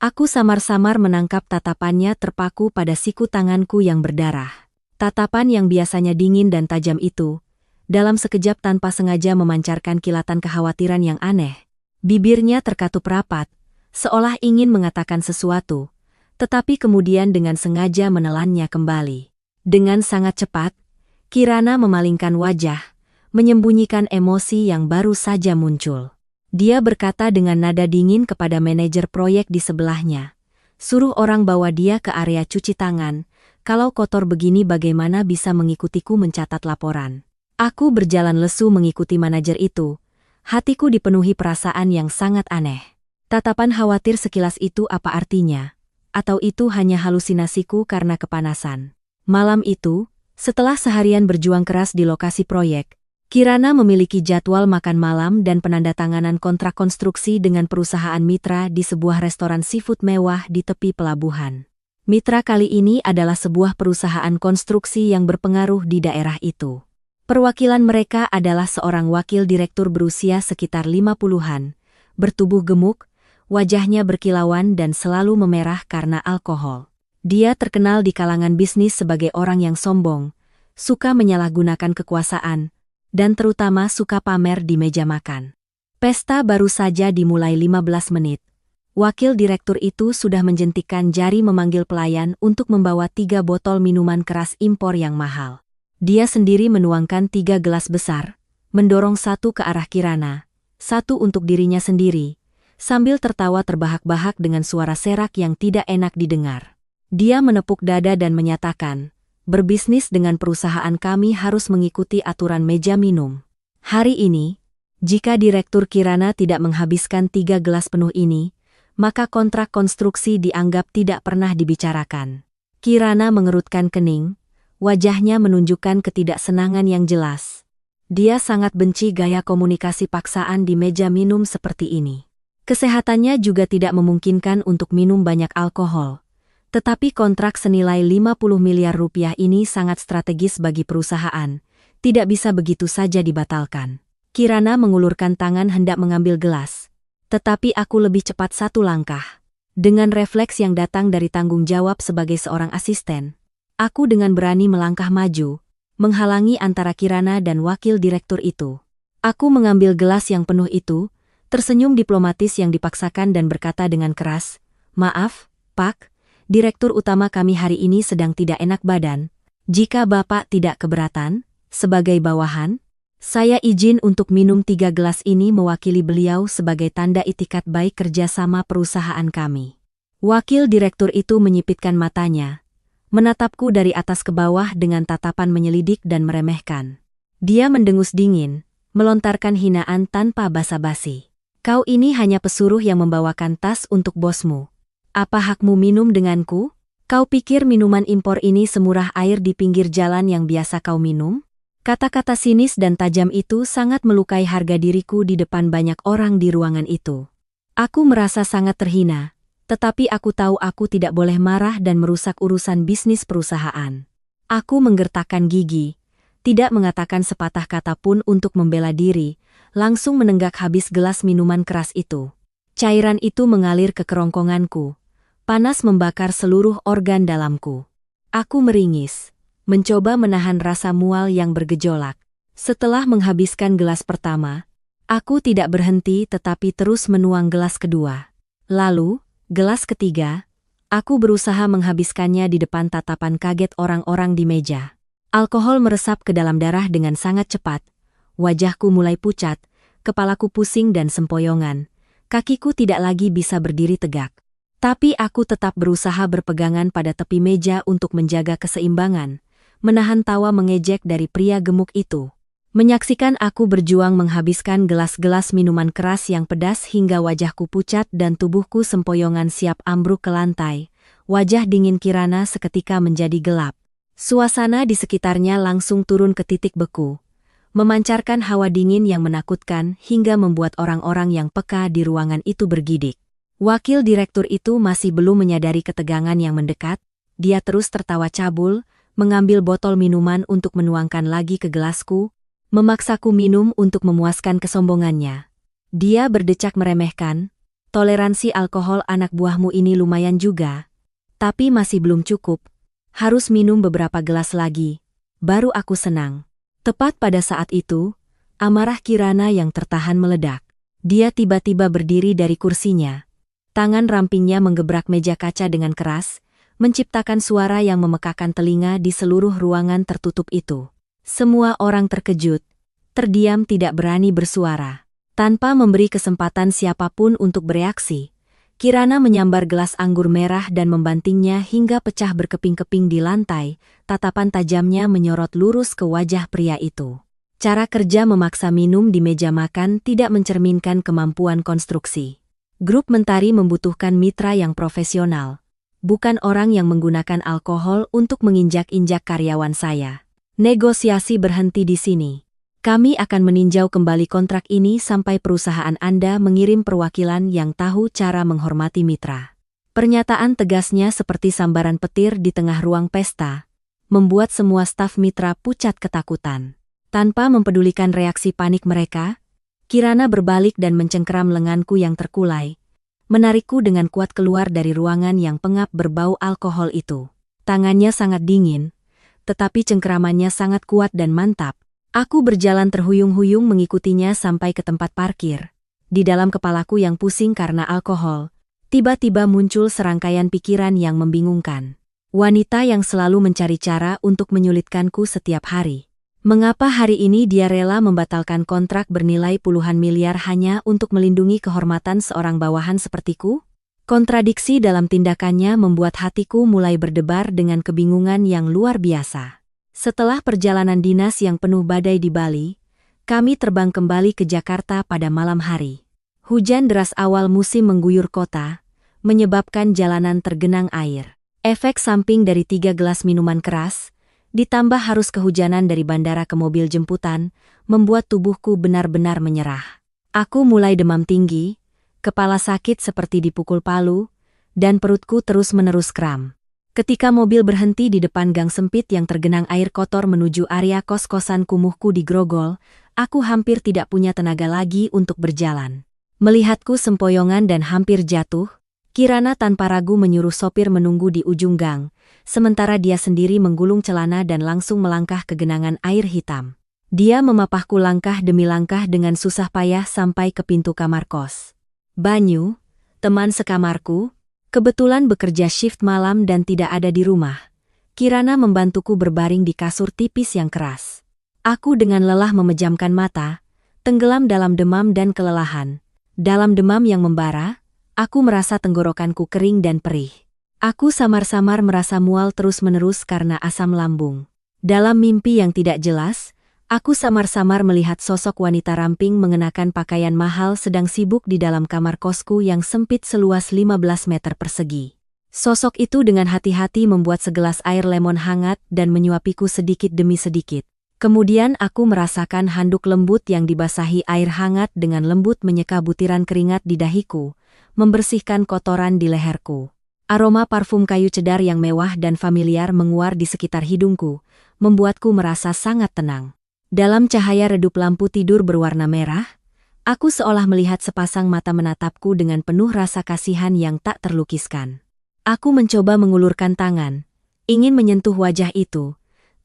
aku samar-samar menangkap tatapannya terpaku pada siku tanganku yang berdarah. Tatapan yang biasanya dingin dan tajam itu, dalam sekejap tanpa sengaja memancarkan kilatan kekhawatiran yang aneh. Bibirnya terkatup rapat, seolah ingin mengatakan sesuatu, tetapi kemudian dengan sengaja menelannya kembali. Dengan sangat cepat, Kirana memalingkan wajah, menyembunyikan emosi yang baru saja muncul. Dia berkata dengan nada dingin kepada manajer proyek di sebelahnya, "Suruh orang bawa dia ke area cuci tangan. Kalau kotor begini bagaimana bisa mengikutiku mencatat laporan?" Aku berjalan lesu mengikuti manajer itu. Hatiku dipenuhi perasaan yang sangat aneh. Tatapan khawatir sekilas itu apa artinya? Atau itu hanya halusinasiku karena kepanasan? Malam itu, setelah seharian berjuang keras di lokasi proyek, Kirana memiliki jadwal makan malam dan penandatanganan kontrak konstruksi dengan perusahaan mitra di sebuah restoran seafood mewah di tepi pelabuhan. Mitra kali ini adalah sebuah perusahaan konstruksi yang berpengaruh di daerah itu. Perwakilan mereka adalah seorang wakil direktur berusia sekitar 50-an, bertubuh gemuk, wajahnya berkilauan dan selalu memerah karena alkohol. Dia terkenal di kalangan bisnis sebagai orang yang sombong, suka menyalahgunakan kekuasaan, dan terutama suka pamer di meja makan. Pesta baru saja dimulai 15 menit. Wakil direktur itu sudah menjentikkan jari memanggil pelayan untuk membawa 3 botol minuman keras impor yang mahal. Dia sendiri menuangkan 3 gelas besar, mendorong 1 ke arah Kirana, 1 untuk dirinya sendiri, sambil tertawa terbahak-bahak dengan suara serak yang tidak enak didengar. Dia menepuk dada dan menyatakan, "Berbisnis dengan perusahaan kami harus mengikuti aturan meja minum. Hari ini, jika Direktur Kirana tidak menghabiskan 3 gelas penuh ini, maka kontrak konstruksi dianggap tidak pernah dibicarakan." Kirana mengerutkan kening, wajahnya menunjukkan ketidaksenangan yang jelas. Dia sangat benci gaya komunikasi paksaan di meja minum seperti ini. Kesehatannya juga tidak memungkinkan untuk minum banyak alkohol. Tetapi kontrak senilai 50 miliar rupiah ini sangat strategis bagi perusahaan, tidak bisa begitu saja dibatalkan. Kirana mengulurkan tangan hendak mengambil gelas. Tetapi aku lebih cepat 1 langkah. Dengan refleks yang datang dari tanggung jawab sebagai seorang asisten, aku dengan berani melangkah maju, menghalangi antara Kirana dan wakil direktur itu. Aku mengambil gelas yang penuh itu, tersenyum diplomatis yang dipaksakan dan berkata dengan keras, "Maaf, Pak, Direktur utama kami hari ini sedang tidak enak badan. Jika Bapak tidak keberatan, sebagai bawahan, saya izin untuk minum 3 gelas ini mewakili beliau sebagai tanda itikat baik kerjasama perusahaan kami." Wakil direktur itu menyipitkan matanya, menatapku dari atas ke bawah dengan tatapan menyelidik dan meremehkan. Dia mendengus dingin, melontarkan hinaan tanpa basa-basi. "Kau ini hanya pesuruh yang membawakan tas untuk bosmu. Apa hakmu minum denganku? Kau pikir minuman impor ini semurah air di pinggir jalan yang biasa kau minum?" Kata-kata sinis dan tajam itu sangat melukai harga diriku di depan banyak orang di ruangan itu. Aku merasa sangat terhina, tetapi aku tahu aku tidak boleh marah dan merusak urusan bisnis perusahaan. Aku menggertakkan gigi, tidak mengatakan sepatah kata pun untuk membela diri, langsung menenggak habis gelas minuman keras itu. Cairan itu mengalir ke kerongkonganku. Panas membakar seluruh organ dalamku. Aku meringis, mencoba menahan rasa mual yang bergejolak. Setelah menghabiskan gelas pertama, aku tidak berhenti tetapi terus menuang gelas kedua. Lalu, gelas ketiga, aku berusaha menghabiskannya di depan tatapan kaget orang-orang di meja. Alkohol meresap ke dalam darah dengan sangat cepat. Wajahku mulai pucat, kepalaku pusing dan sempoyongan. Kakiku tidak lagi bisa berdiri tegak. Tapi aku tetap berusaha berpegangan pada tepi meja untuk menjaga keseimbangan, menahan tawa mengejek dari pria gemuk itu. Menyaksikan aku berjuang menghabiskan gelas-gelas minuman keras yang pedas hingga wajahku pucat dan tubuhku sempoyongan siap ambruk ke lantai, wajah dingin Kirana seketika menjadi gelap. Suasana di sekitarnya langsung turun ke titik beku, memancarkan hawa dingin yang menakutkan hingga membuat orang-orang yang peka di ruangan itu bergidik. Wakil direktur itu masih belum menyadari ketegangan yang mendekat, dia terus tertawa cabul, mengambil botol minuman untuk menuangkan lagi ke gelasku, memaksaku minum untuk memuaskan kesombongannya. Dia berdecak meremehkan, "Toleransi alkohol anak buahmu ini lumayan juga, tapi masih belum cukup, harus minum beberapa gelas lagi, baru aku senang." Tepat pada saat itu, amarah Kirana yang tertahan meledak. Dia tiba-tiba berdiri dari kursinya. Tangan rampingnya menggebrak meja kaca dengan keras, menciptakan suara yang memekakan telinga di seluruh ruangan tertutup itu. Semua orang terkejut. terdiam tidak berani bersuara. Tanpa memberi kesempatan siapapun untuk bereaksi, Kirana menyambar gelas anggur merah dan membantingnya hingga pecah berkeping-keping di lantai, tatapan tajamnya menyorot lurus ke wajah pria itu. Cara kerja memaksa minum di meja makan tidak mencerminkan kemampuan konstruksi. Grup Mentari membutuhkan mitra yang profesional, bukan orang yang menggunakan alkohol untuk menginjak-injak karyawan saya. Negosiasi berhenti di sini. Kami akan meninjau kembali kontrak ini sampai perusahaan Anda mengirim perwakilan yang tahu cara menghormati mitra. Pernyataan tegasnya seperti sambaran petir di tengah ruang pesta, membuat semua staf mitra pucat ketakutan. Tanpa mempedulikan reaksi panik mereka, Kirana berbalik dan mencengkeram lenganku yang terkulai, menarikku dengan kuat keluar dari ruangan yang pengap berbau alkohol itu. Tangannya sangat dingin, tetapi cengkeramannya sangat kuat dan mantap. Aku berjalan terhuyung-huyung mengikutinya sampai ke tempat parkir. Di dalam kepalaku yang pusing karena alkohol, tiba-tiba muncul serangkaian pikiran yang membingungkan. Wanita yang selalu mencari cara untuk menyulitkanku setiap hari. Mengapa hari ini dia rela membatalkan kontrak bernilai puluhan miliar hanya untuk melindungi kehormatan seorang bawahan sepertiku? Kontradiksi dalam tindakannya membuat hatiku mulai berdebar dengan kebingungan yang luar biasa. Setelah perjalanan dinas yang penuh badai di Bali, kami terbang kembali ke Jakarta pada malam hari. Hujan deras awal musim mengguyur kota, menyebabkan jalanan tergenang air. Efek samping dari 3 gelas minuman keras, ditambah harus kehujanan dari bandara ke mobil jemputan, membuat tubuhku benar-benar menyerah. Aku mulai demam tinggi, kepala sakit seperti dipukul palu, dan perutku terus-menerus kram. Ketika mobil berhenti di depan gang sempit yang tergenang air kotor menuju area kos-kosan kumuhku di Grogol, aku hampir tidak punya tenaga lagi untuk berjalan. Melihatku sempoyongan dan hampir jatuh, Kirana tanpa ragu menyuruh sopir menunggu di ujung gang, sementara dia sendiri menggulung celana dan langsung melangkah ke genangan air hitam. Dia memapahku langkah demi langkah dengan susah payah sampai ke pintu kamar kos. Banyu, teman sekamarku, kebetulan bekerja shift malam dan tidak ada di rumah. Kirana membantuku berbaring di kasur tipis yang keras. Aku dengan lelah memejamkan mata, tenggelam dalam demam dan kelelahan. Dalam demam yang membara, aku merasa tenggorokanku kering dan perih. Aku samar-samar merasa mual terus-menerus karena asam lambung. Dalam mimpi yang tidak jelas, aku samar-samar melihat sosok wanita ramping mengenakan pakaian mahal sedang sibuk di dalam kamar kosku yang sempit seluas 15 meter persegi. Sosok itu dengan hati-hati membuat segelas air lemon hangat dan menyuapiku sedikit demi sedikit. Kemudian aku merasakan handuk lembut yang dibasahi air hangat dengan lembut menyeka butiran keringat di dahiku, membersihkan kotoran di leherku. Aroma parfum kayu cedar yang mewah dan familiar menguar di sekitar hidungku, membuatku merasa sangat tenang. Dalam cahaya redup lampu tidur berwarna merah, aku seolah melihat sepasang mata menatapku dengan penuh rasa kasihan yang tak terlukiskan. Aku mencoba mengulurkan tangan, ingin menyentuh wajah itu,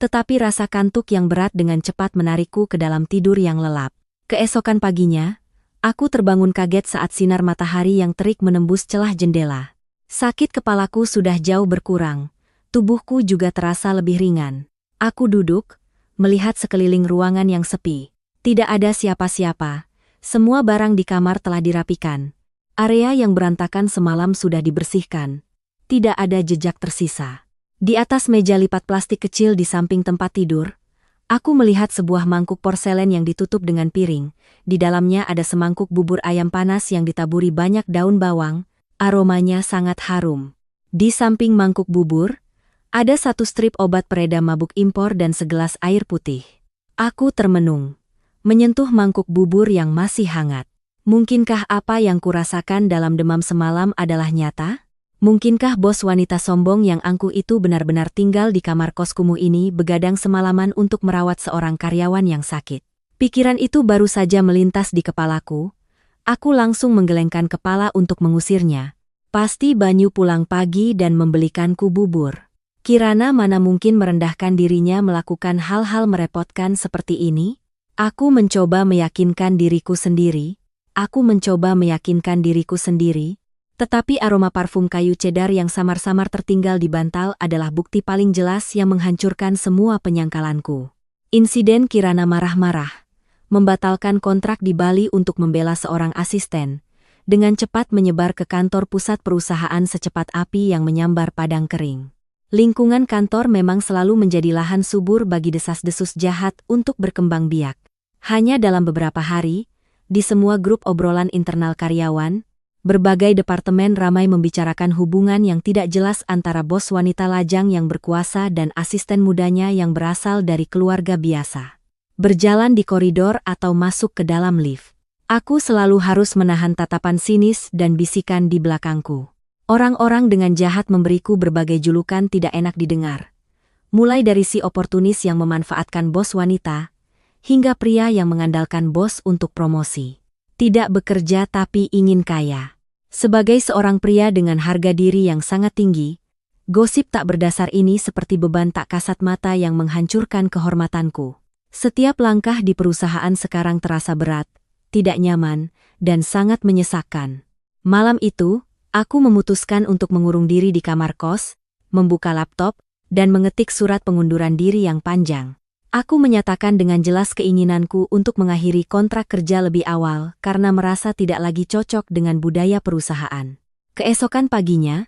tetapi rasa kantuk yang berat dengan cepat menarikku ke dalam tidur yang lelap. Keesokan paginya, aku terbangun kaget saat sinar matahari yang terik menembus celah jendela. Sakit kepalaku sudah jauh berkurang, tubuhku juga terasa lebih ringan. Aku duduk, melihat sekeliling ruangan yang sepi. Tidak ada siapa-siapa, semua barang di kamar telah dirapikan. Area yang berantakan semalam sudah dibersihkan. Tidak ada jejak tersisa. Di atas meja lipat plastik kecil di samping tempat tidur, aku melihat sebuah mangkuk porselen yang ditutup dengan piring. Di dalamnya ada semangkuk bubur ayam panas yang ditaburi banyak daun bawang. Aromanya sangat harum. Di samping mangkuk bubur, ada satu strip obat pereda mabuk impor dan segelas air putih. Aku termenung, menyentuh mangkuk bubur yang masih hangat. Mungkinkah apa yang kurasakan dalam demam semalam adalah nyata? Mungkinkah bos wanita sombong yang angkuh itu benar-benar tinggal di kamar kos kumuh ini begadang semalaman untuk merawat seorang karyawan yang sakit? Pikiran itu baru saja melintas di kepalaku. Aku langsung menggelengkan kepala untuk mengusirnya. Pasti Banyu pulang pagi dan membelikanku bubur. Kirana mana mungkin merendahkan dirinya melakukan hal-hal merepotkan seperti ini? Aku mencoba meyakinkan diriku sendiri. Tetapi aroma parfum kayu cedar yang samar-samar tertinggal di bantal adalah bukti paling jelas yang menghancurkan semua penyangkalanku. Insiden Kirana marah-marah, membatalkan kontrak di Bali untuk membela seorang asisten, dengan cepat menyebar ke kantor pusat perusahaan secepat api yang menyambar padang kering. Lingkungan kantor memang selalu menjadi lahan subur bagi desas-desus jahat untuk berkembang biak. Hanya dalam beberapa hari, di semua grup obrolan internal karyawan, berbagai departemen ramai membicarakan hubungan yang tidak jelas antara bos wanita lajang yang berkuasa dan asisten mudanya yang berasal dari keluarga biasa. Berjalan di koridor atau masuk ke dalam lift, aku selalu harus menahan tatapan sinis dan bisikan di belakangku. Orang-orang dengan jahat memberiku berbagai julukan tidak enak didengar. Mulai dari si oportunis yang memanfaatkan bos wanita, hingga pria yang mengandalkan bos untuk promosi. Tidak bekerja tapi ingin kaya. Sebagai seorang pria dengan harga diri yang sangat tinggi, gosip tak berdasar ini seperti beban tak kasat mata yang menghancurkan kehormatanku. Setiap langkah di perusahaan sekarang terasa berat, tidak nyaman, dan sangat menyesakkan. Malam itu, aku memutuskan untuk mengurung diri di kamar kos, membuka laptop, dan mengetik surat pengunduran diri yang panjang. Aku menyatakan dengan jelas keinginanku untuk mengakhiri kontrak kerja lebih awal karena merasa tidak lagi cocok dengan budaya perusahaan. Keesokan paginya,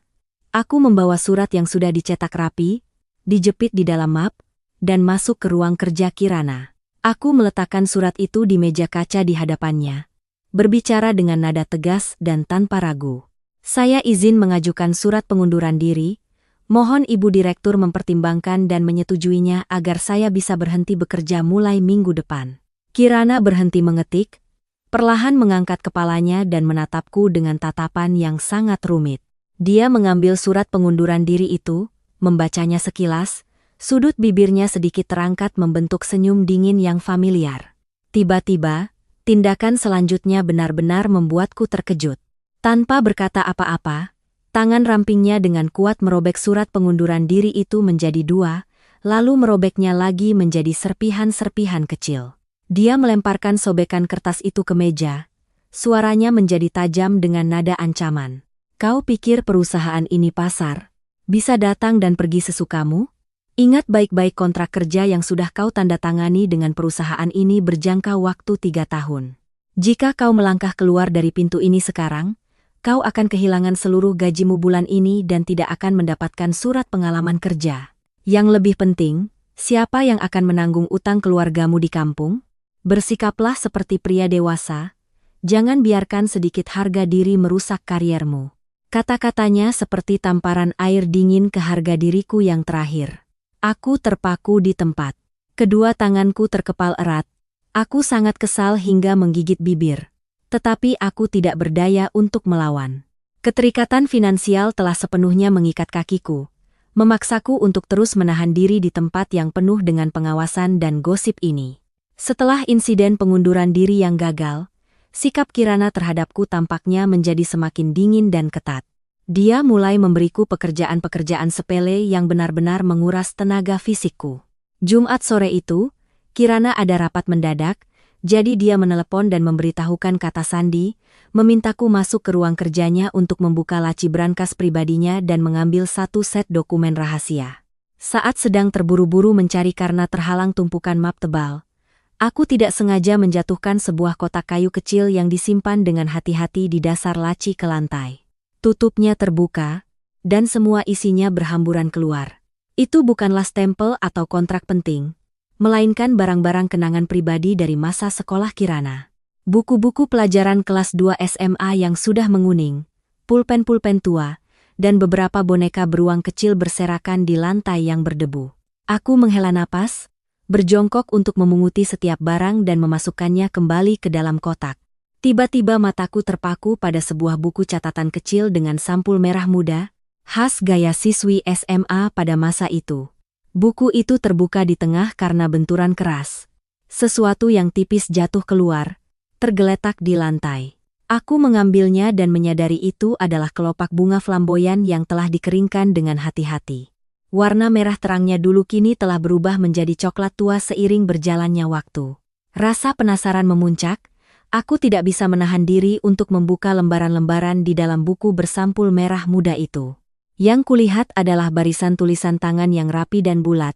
aku membawa surat yang sudah dicetak rapi, dijepit di dalam map, dan masuk ke ruang kerja Kirana. Aku meletakkan surat itu di meja kaca di hadapannya, berbicara dengan nada tegas dan tanpa ragu. Saya izin mengajukan surat pengunduran diri. Mohon Ibu Direktur mempertimbangkan dan menyetujuinya agar saya bisa berhenti bekerja mulai minggu depan. Kirana berhenti mengetik, perlahan mengangkat kepalanya dan menatapku dengan tatapan yang sangat rumit. Dia mengambil surat pengunduran diri itu, membacanya sekilas, sudut bibirnya sedikit terangkat membentuk senyum dingin yang familiar. Tiba-tiba, tindakan selanjutnya benar-benar membuatku terkejut. Tanpa berkata apa-apa, tangan rampingnya dengan kuat merobek surat pengunduran diri itu menjadi dua, lalu merobeknya lagi menjadi serpihan-serpihan kecil. Dia melemparkan sobekan kertas itu ke meja. Suaranya menjadi tajam dengan nada ancaman. Kau pikir perusahaan ini pasar? Bisa datang dan pergi sesukamu? Ingat baik-baik kontrak kerja yang sudah kau tanda tangani dengan perusahaan ini berjangka waktu 3 tahun. Jika kau melangkah keluar dari pintu ini sekarang, kau akan kehilangan seluruh gajimu bulan ini dan tidak akan mendapatkan surat pengalaman kerja. Yang lebih penting, siapa yang akan menanggung utang keluargamu di kampung? Bersikaplah seperti pria dewasa, jangan biarkan sedikit harga diri merusak kariermu. Kata-katanya seperti tamparan air dingin ke harga diriku yang terakhir. Aku terpaku di tempat. Kedua tanganku terkepal erat. Aku sangat kesal hingga menggigit bibir. Tetapi aku tidak berdaya untuk melawan. Keterikatan finansial telah sepenuhnya mengikat kakiku, memaksaku untuk terus menahan diri di tempat yang penuh dengan pengawasan dan gosip ini. Setelah insiden pengunduran diri yang gagal, sikap Kirana terhadapku tampaknya menjadi semakin dingin dan ketat. Dia mulai memberiku pekerjaan-pekerjaan sepele yang benar-benar menguras tenaga fisikku. Jumat sore itu, Kirana ada rapat mendadak, jadi dia menelepon dan memberitahukan kata sandi, memintaku masuk ke ruang kerjanya untuk membuka laci brankas pribadinya dan mengambil satu set dokumen rahasia. Saat sedang terburu-buru mencari karena terhalang tumpukan map tebal, aku tidak sengaja menjatuhkan sebuah kotak kayu kecil yang disimpan dengan hati-hati di dasar laci ke lantai. Tutupnya terbuka, dan semua isinya berhamburan keluar. Itu bukanlah stempel atau kontrak penting, melainkan barang-barang kenangan pribadi dari masa sekolah Kirana. Buku-buku pelajaran kelas 2 SMA yang sudah menguning, pulpen-pulpen tua, dan beberapa boneka beruang kecil berserakan di lantai yang berdebu. Aku menghela napas, berjongkok untuk memunguti setiap barang dan memasukkannya kembali ke dalam kotak. Tiba-tiba mataku terpaku pada sebuah buku catatan kecil dengan sampul merah muda, khas gaya siswi SMA pada masa itu. Buku itu terbuka di tengah karena benturan keras. Sesuatu yang tipis jatuh keluar, tergeletak di lantai. Aku mengambilnya dan menyadari itu adalah kelopak bunga flamboyan yang telah dikeringkan dengan hati-hati. Warna merah terangnya dulu kini telah berubah menjadi coklat tua seiring berjalannya waktu. Rasa penasaran memuncak, aku tidak bisa menahan diri untuk membuka lembaran-lembaran di dalam buku bersampul merah muda itu. Yang kulihat adalah barisan tulisan tangan yang rapi dan bulat,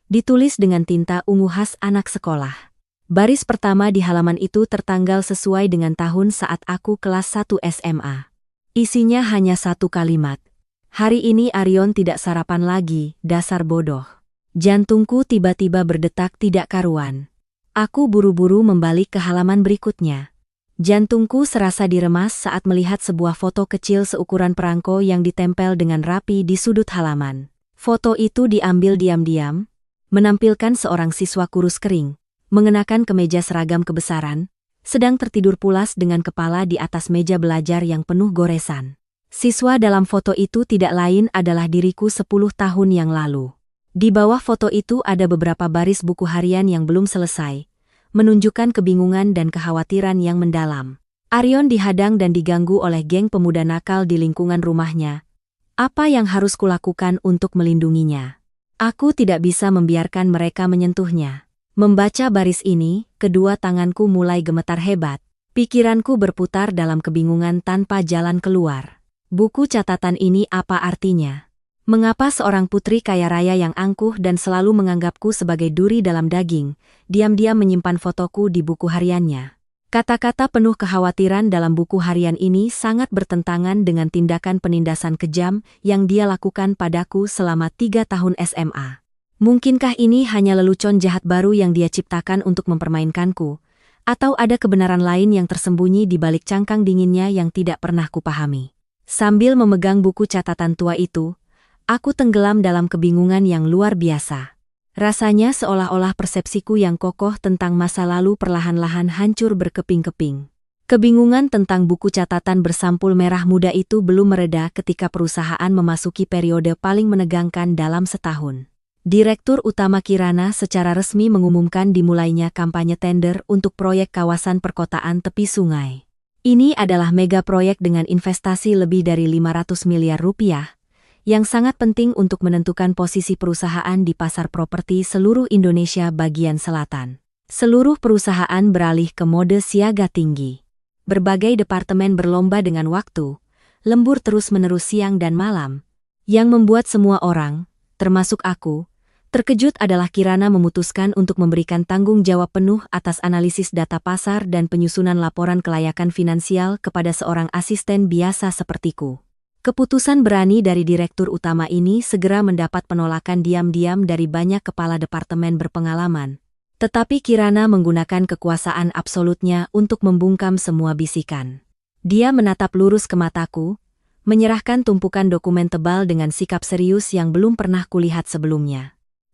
ditulis dengan tinta ungu khas anak sekolah. Baris pertama di halaman itu tertanggal sesuai dengan tahun saat aku kelas 1 SMA. Isinya hanya satu kalimat. Hari ini Arion tidak sarapan lagi, dasar bodoh. Jantungku tiba-tiba berdetak tidak karuan. Aku buru-buru membalik ke halaman berikutnya. Jantungku serasa diremas saat melihat sebuah foto kecil seukuran perangko yang ditempel dengan rapi di sudut halaman. Foto itu diambil diam-diam, menampilkan seorang siswa kurus kering, mengenakan kemeja seragam kebesaran, sedang tertidur pulas dengan kepala di atas meja belajar yang penuh goresan. Siswa dalam foto itu tidak lain adalah diriku 10 tahun yang lalu. Di bawah foto itu ada beberapa baris buku harian yang belum selesai, menunjukkan kebingungan dan kekhawatiran yang mendalam. Arion dihadang dan diganggu oleh geng pemuda nakal di lingkungan rumahnya. Apa yang harus kulakukan untuk melindunginya? Aku tidak bisa membiarkan mereka menyentuhnya. Membaca baris ini, kedua tanganku mulai gemetar hebat. Pikiranku berputar dalam kebingungan tanpa jalan keluar. Buku catatan ini apa artinya? Mengapa seorang putri kaya raya yang angkuh dan selalu menganggapku sebagai duri dalam daging, diam-diam menyimpan fotoku di buku hariannya? Kata-kata penuh kekhawatiran dalam buku harian ini sangat bertentangan dengan tindakan penindasan kejam yang dia lakukan padaku selama 3 tahun SMA. Mungkinkah ini hanya lelucon jahat baru yang dia ciptakan untuk mempermainkanku, atau ada kebenaran lain yang tersembunyi di balik cangkang dinginnya yang tidak pernah kupahami? Sambil memegang buku catatan tua itu, aku tenggelam dalam kebingungan yang luar biasa. Rasanya seolah-olah persepsiku yang kokoh tentang masa lalu perlahan-lahan hancur berkeping-keping. Kebingungan tentang buku catatan bersampul merah muda itu belum mereda ketika perusahaan memasuki periode paling menegangkan dalam setahun. Direktur Utama Kirana secara resmi mengumumkan dimulainya kampanye tender untuk proyek kawasan perkotaan tepi sungai. Ini adalah mega proyek dengan investasi lebih dari 500 miliar rupiah, yang sangat penting untuk menentukan posisi perusahaan di pasar properti seluruh Indonesia bagian selatan. Seluruh perusahaan beralih ke mode siaga tinggi. Berbagai departemen berlomba dengan waktu, lembur terus-menerus siang dan malam, yang membuat semua orang, termasuk aku, terkejut adalah Kirana memutuskan untuk memberikan tanggung jawab penuh atas analisis data pasar dan penyusunan laporan kelayakan finansial kepada seorang asisten biasa sepertiku. Keputusan berani dari Direktur Utama ini segera mendapat penolakan diam-diam dari banyak kepala departemen berpengalaman. Tetapi Kirana menggunakan kekuasaan absolutnya untuk membungkam semua bisikan. Dia menatap lurus ke mataku, menyerahkan tumpukan dokumen tebal dengan sikap serius yang belum pernah kulihat sebelumnya.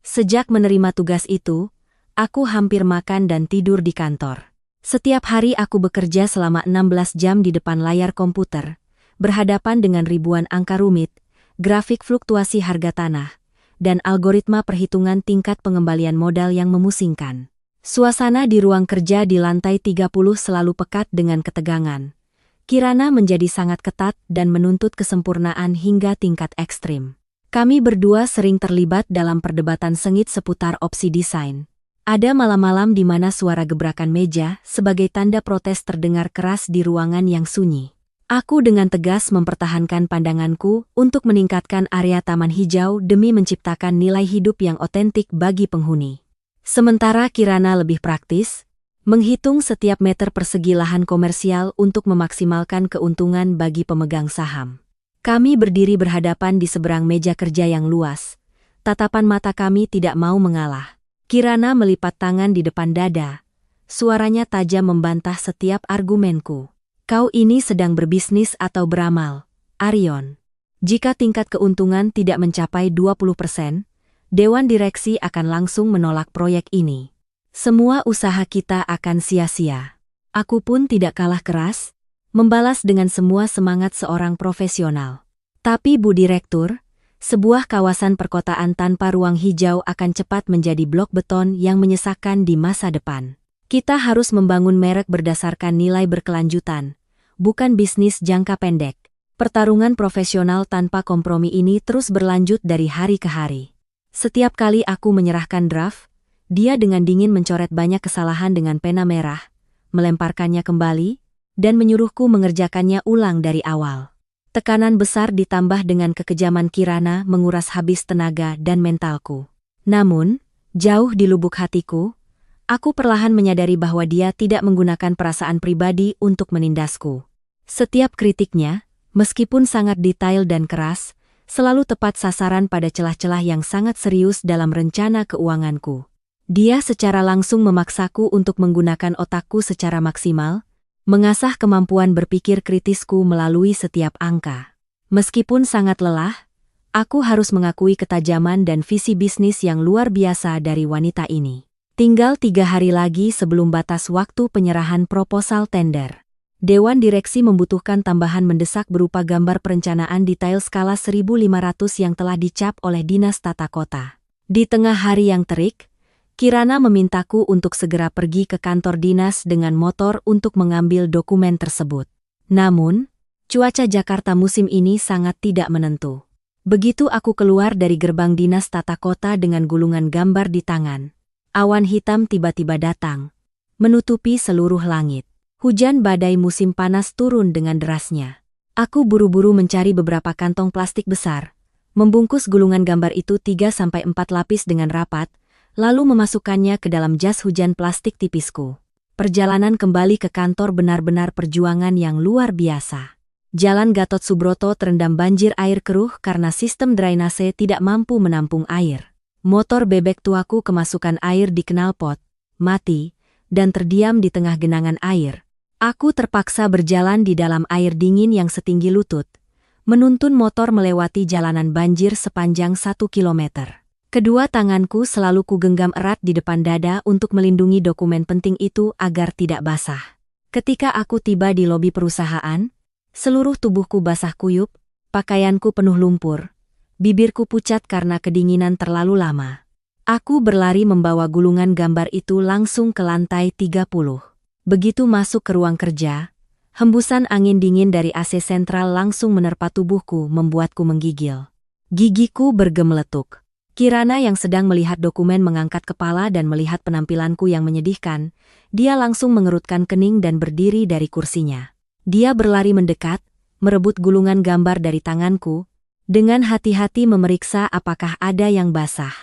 Sejak menerima tugas itu, aku hampir makan dan tidur di kantor. Setiap hari aku bekerja selama 16 jam di depan layar komputer, berhadapan dengan ribuan angka rumit, grafik fluktuasi harga tanah, dan algoritma perhitungan tingkat pengembalian modal yang memusingkan. Suasana di ruang kerja di lantai 30 selalu pekat dengan ketegangan. Kirana menjadi sangat ketat dan menuntut kesempurnaan hingga tingkat ekstrim. Kami berdua sering terlibat dalam perdebatan sengit seputar opsi desain. Ada malam-malam di mana suara gebrakan meja sebagai tanda protes terdengar keras di ruangan yang sunyi. Aku dengan tegas mempertahankan pandanganku untuk meningkatkan area taman hijau demi menciptakan nilai hidup yang otentik bagi penghuni. Sementara Kirana lebih praktis, menghitung setiap meter persegi lahan komersial untuk memaksimalkan keuntungan bagi pemegang saham. Kami berdiri berhadapan di seberang meja kerja yang luas. Tatapan mata kami tidak mau mengalah. Kirana melipat tangan di depan dada. Suaranya tajam membantah setiap argumenku. Kau ini sedang berbisnis atau beramal, Arion. Jika tingkat keuntungan tidak mencapai 20%, Dewan Direksi akan langsung menolak proyek ini. Semua usaha kita akan sia-sia. Aku pun tidak kalah keras, membalas dengan semua semangat seorang profesional. Tapi Bu Direktur, sebuah kawasan perkotaan tanpa ruang hijau akan cepat menjadi blok beton yang menyesakkan di masa depan. Kita harus membangun merek berdasarkan nilai berkelanjutan, bukan bisnis jangka pendek. Pertarungan profesional tanpa kompromi ini terus berlanjut dari hari ke hari. Setiap kali aku menyerahkan draft, dia dengan dingin mencoret banyak kesalahan dengan pena merah, melemparkannya kembali, dan menyuruhku mengerjakannya ulang dari awal. Tekanan besar ditambah dengan kekejaman Kirana menguras habis tenaga dan mentalku. Namun, jauh di lubuk hatiku, Aku perlahan menyadari bahwa dia tidak menggunakan perasaan pribadi untuk menindasku. Setiap kritiknya, meskipun sangat detail dan keras, selalu tepat sasaran pada celah-celah yang sangat serius dalam rencana keuanganku. Dia secara langsung memaksaku untuk menggunakan otakku secara maksimal, mengasah kemampuan berpikir kritisku melalui setiap angka. Meskipun sangat lelah, aku harus mengakui ketajaman dan visi bisnis yang luar biasa dari wanita ini. Tinggal 3 hari lagi sebelum batas waktu penyerahan proposal tender. Dewan Direksi membutuhkan tambahan mendesak berupa gambar perencanaan detail skala 1500 yang telah dicap oleh Dinas Tata Kota. Di tengah hari yang terik, Kirana memintaku untuk segera pergi ke kantor dinas dengan motor untuk mengambil dokumen tersebut. Namun, cuaca Jakarta musim ini sangat tidak menentu. Begitu aku keluar dari gerbang Dinas Tata Kota dengan gulungan gambar di tangan, awan hitam tiba-tiba datang, menutupi seluruh langit. Hujan badai musim panas turun dengan derasnya. Aku buru-buru mencari beberapa kantong plastik besar, membungkus gulungan gambar itu 3-4 lapis dengan rapat, lalu memasukkannya ke dalam jas hujan plastik tipisku. Perjalanan kembali ke kantor benar-benar perjuangan yang luar biasa. Jalan Gatot Subroto terendam banjir air keruh karena sistem drainase tidak mampu menampung air. Motor bebek tuaku kemasukan air di knalpot, mati, dan terdiam di tengah genangan air. Aku terpaksa berjalan di dalam air dingin yang setinggi lutut, menuntun motor melewati jalanan banjir sepanjang 1 kilometer. Kedua tanganku selalu kugenggam erat di depan dada untuk melindungi dokumen penting itu agar tidak basah. Ketika aku tiba di lobi perusahaan, seluruh tubuhku basah kuyup, pakaianku penuh lumpur, bibirku pucat karena kedinginan terlalu lama. Aku berlari membawa gulungan gambar itu langsung ke lantai 30. Begitu masuk ke ruang kerja, hembusan angin dingin dari AC sentral langsung menerpa tubuhku membuatku menggigil. Gigiku bergemeletuk. Kirana yang sedang melihat dokumen mengangkat kepala dan melihat penampilanku yang menyedihkan, dia langsung mengerutkan kening dan berdiri dari kursinya. Dia berlari mendekat, merebut gulungan gambar dari tanganku, dengan hati-hati memeriksa apakah ada yang basah.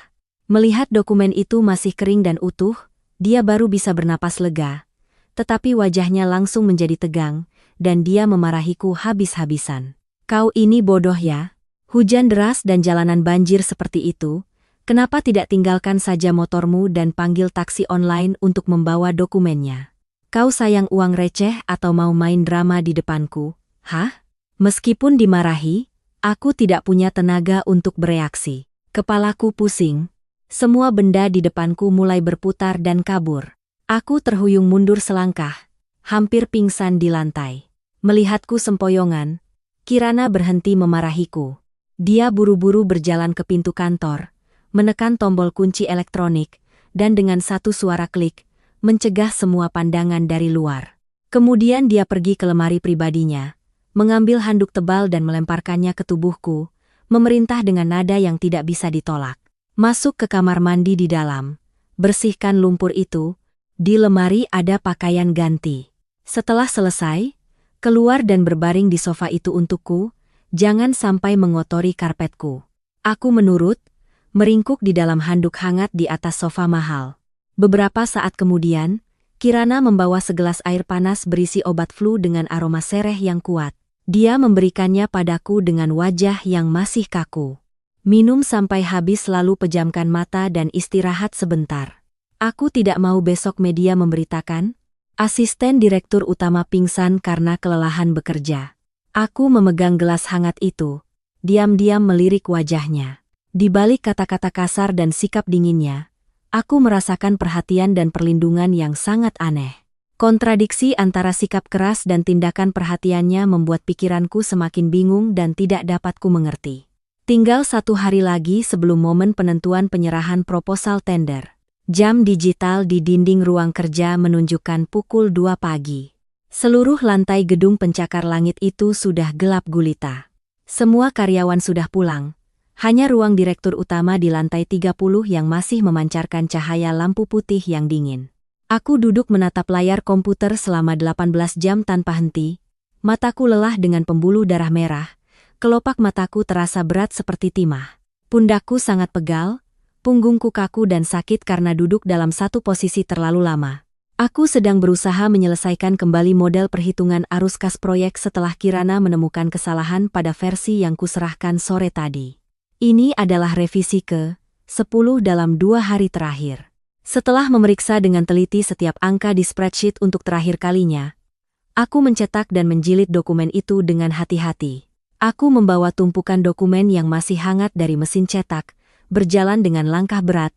Melihat dokumen itu masih kering dan utuh, dia baru bisa bernapas lega. Tetapi wajahnya langsung menjadi tegang, dan dia memarahiku habis-habisan. Kau ini bodoh ya? Hujan deras dan jalanan banjir seperti itu, kenapa tidak tinggalkan saja motormu dan panggil taksi online untuk membawa dokumennya? Kau sayang uang receh atau mau main drama di depanku? Hah? Meskipun dimarahi, aku tidak punya tenaga untuk bereaksi. Kepalaku pusing. Semua benda di depanku mulai berputar dan kabur. Aku terhuyung mundur selangkah, hampir pingsan di lantai. Melihatku sempoyongan, Kirana berhenti memarahiku. Dia buru-buru berjalan ke pintu kantor, menekan tombol kunci elektronik, dan dengan satu suara klik, mencegah semua pandangan dari luar. Kemudian dia pergi ke lemari pribadinya, mengambil handuk tebal dan melemparkannya ke tubuhku, memerintah dengan nada yang tidak bisa ditolak. Masuk ke kamar mandi di dalam, bersihkan lumpur itu. Di lemari ada pakaian ganti. Setelah selesai, keluar dan berbaring di sofa itu untukku, jangan sampai mengotori karpetku. Aku menurut, meringkuk di dalam handuk hangat di atas sofa mahal. Beberapa saat kemudian, Kirana membawa segelas air panas berisi obat flu dengan aroma sereh yang kuat. Dia memberikannya padaku dengan wajah yang masih kaku. Minum sampai habis lalu pejamkan mata dan istirahat sebentar. Aku tidak mau besok media memberitakan, asisten direktur utama pingsan karena kelelahan bekerja. Aku memegang gelas hangat itu, diam-diam melirik wajahnya. Di balik kata-kata kasar dan sikap dinginnya, aku merasakan perhatian dan perlindungan yang sangat aneh. Kontradiksi antara sikap keras dan tindakan perhatiannya membuat pikiranku semakin bingung dan tidak dapat ku mengerti. Tinggal 1 hari lagi sebelum momen penentuan penyerahan proposal tender. Jam digital di dinding ruang kerja menunjukkan pukul 2 pagi. Seluruh lantai gedung pencakar langit itu sudah gelap gulita. Semua karyawan sudah pulang. Hanya ruang direktur utama di lantai 30 yang masih memancarkan cahaya lampu putih yang dingin. Aku duduk menatap layar komputer selama 18 jam tanpa henti. Mataku lelah dengan pembuluh darah merah. Kelopak mataku terasa berat seperti timah. Pundakku sangat pegal. Punggungku kaku dan sakit karena duduk dalam satu posisi terlalu lama. Aku sedang berusaha menyelesaikan kembali model perhitungan arus kas proyek setelah Kirana menemukan kesalahan pada versi yang kuserahkan sore tadi. Ini adalah revisi ke-10 dalam 2 hari terakhir. Setelah memeriksa dengan teliti setiap angka di spreadsheet untuk terakhir kalinya, aku mencetak dan menjilid dokumen itu dengan hati-hati. Aku membawa tumpukan dokumen yang masih hangat dari mesin cetak, berjalan dengan langkah berat,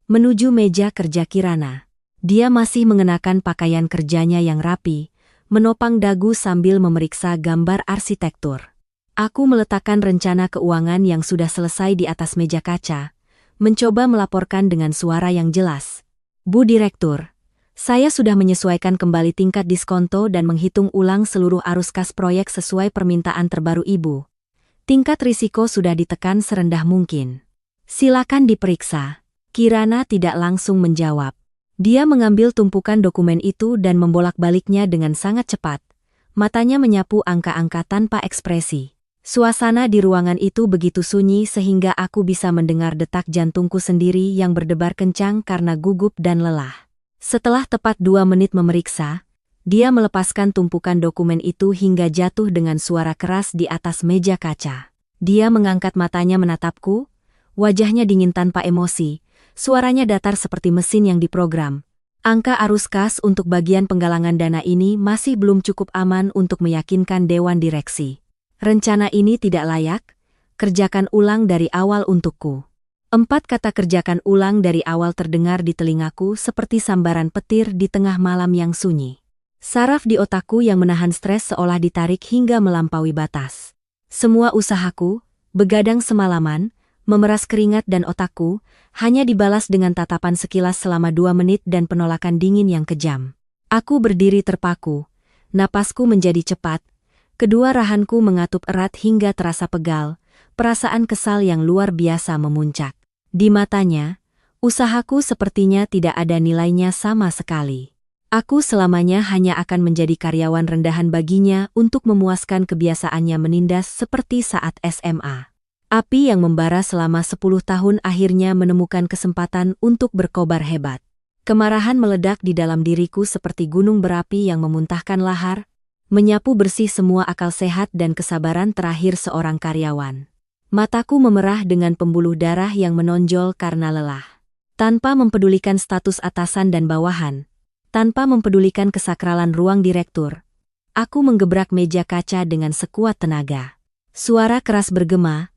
menuju meja kerja Kirana. Dia masih mengenakan pakaian kerjanya yang rapi, menopang dagu sambil memeriksa gambar arsitektur. Aku meletakkan rencana keuangan yang sudah selesai di atas meja kaca, mencoba melaporkan dengan suara yang jelas. Bu Direktur, saya sudah menyesuaikan kembali tingkat diskonto dan menghitung ulang seluruh arus kas proyek sesuai permintaan terbaru Ibu. Tingkat risiko sudah ditekan serendah mungkin. Silakan diperiksa. Kirana tidak langsung menjawab. Dia mengambil tumpukan dokumen itu dan membolak-baliknya dengan sangat cepat. Matanya menyapu angka-angka tanpa ekspresi. Suasana di ruangan itu begitu sunyi sehingga aku bisa mendengar detak jantungku sendiri yang berdebar kencang karena gugup dan lelah. Setelah tepat 2 menit memeriksa, dia melepaskan tumpukan dokumen itu hingga jatuh dengan suara keras di atas meja kaca. Dia mengangkat matanya menatapku, wajahnya dingin tanpa emosi. Suaranya datar seperti mesin yang diprogram. Angka arus kas untuk bagian penggalangan dana ini masih belum cukup aman untuk meyakinkan Dewan Direksi. Rencana ini tidak layak, kerjakan ulang dari awal untukku. 4 kata kerjakan ulang dari awal terdengar di telingaku seperti sambaran petir di tengah malam yang sunyi. Saraf di otakku yang menahan stres seolah ditarik hingga melampaui batas. Semua usahaku, begadang semalaman, memeras keringat dan otakku, hanya dibalas dengan tatapan sekilas selama 2 menit dan penolakan dingin yang kejam. Aku berdiri terpaku, napasku menjadi cepat, kedua rahanku mengatup erat hingga terasa pegal, perasaan kesal yang luar biasa memuncak. Di matanya, usahaku sepertinya tidak ada nilainya sama sekali. Aku selamanya hanya akan menjadi karyawan rendahan baginya untuk memuaskan kebiasaannya menindas seperti saat SMA. Api yang membara selama 10 tahun akhirnya menemukan kesempatan untuk berkobar hebat. Kemarahan meledak di dalam diriku seperti gunung berapi yang memuntahkan lahar, menyapu bersih semua akal sehat dan kesabaran terakhir seorang karyawan. Mataku memerah dengan pembuluh darah yang menonjol karena lelah. Tanpa mempedulikan status atasan dan bawahan, tanpa mempedulikan kesakralan ruang direktur, aku menggebrak meja kaca dengan sekuat tenaga. Suara keras bergema,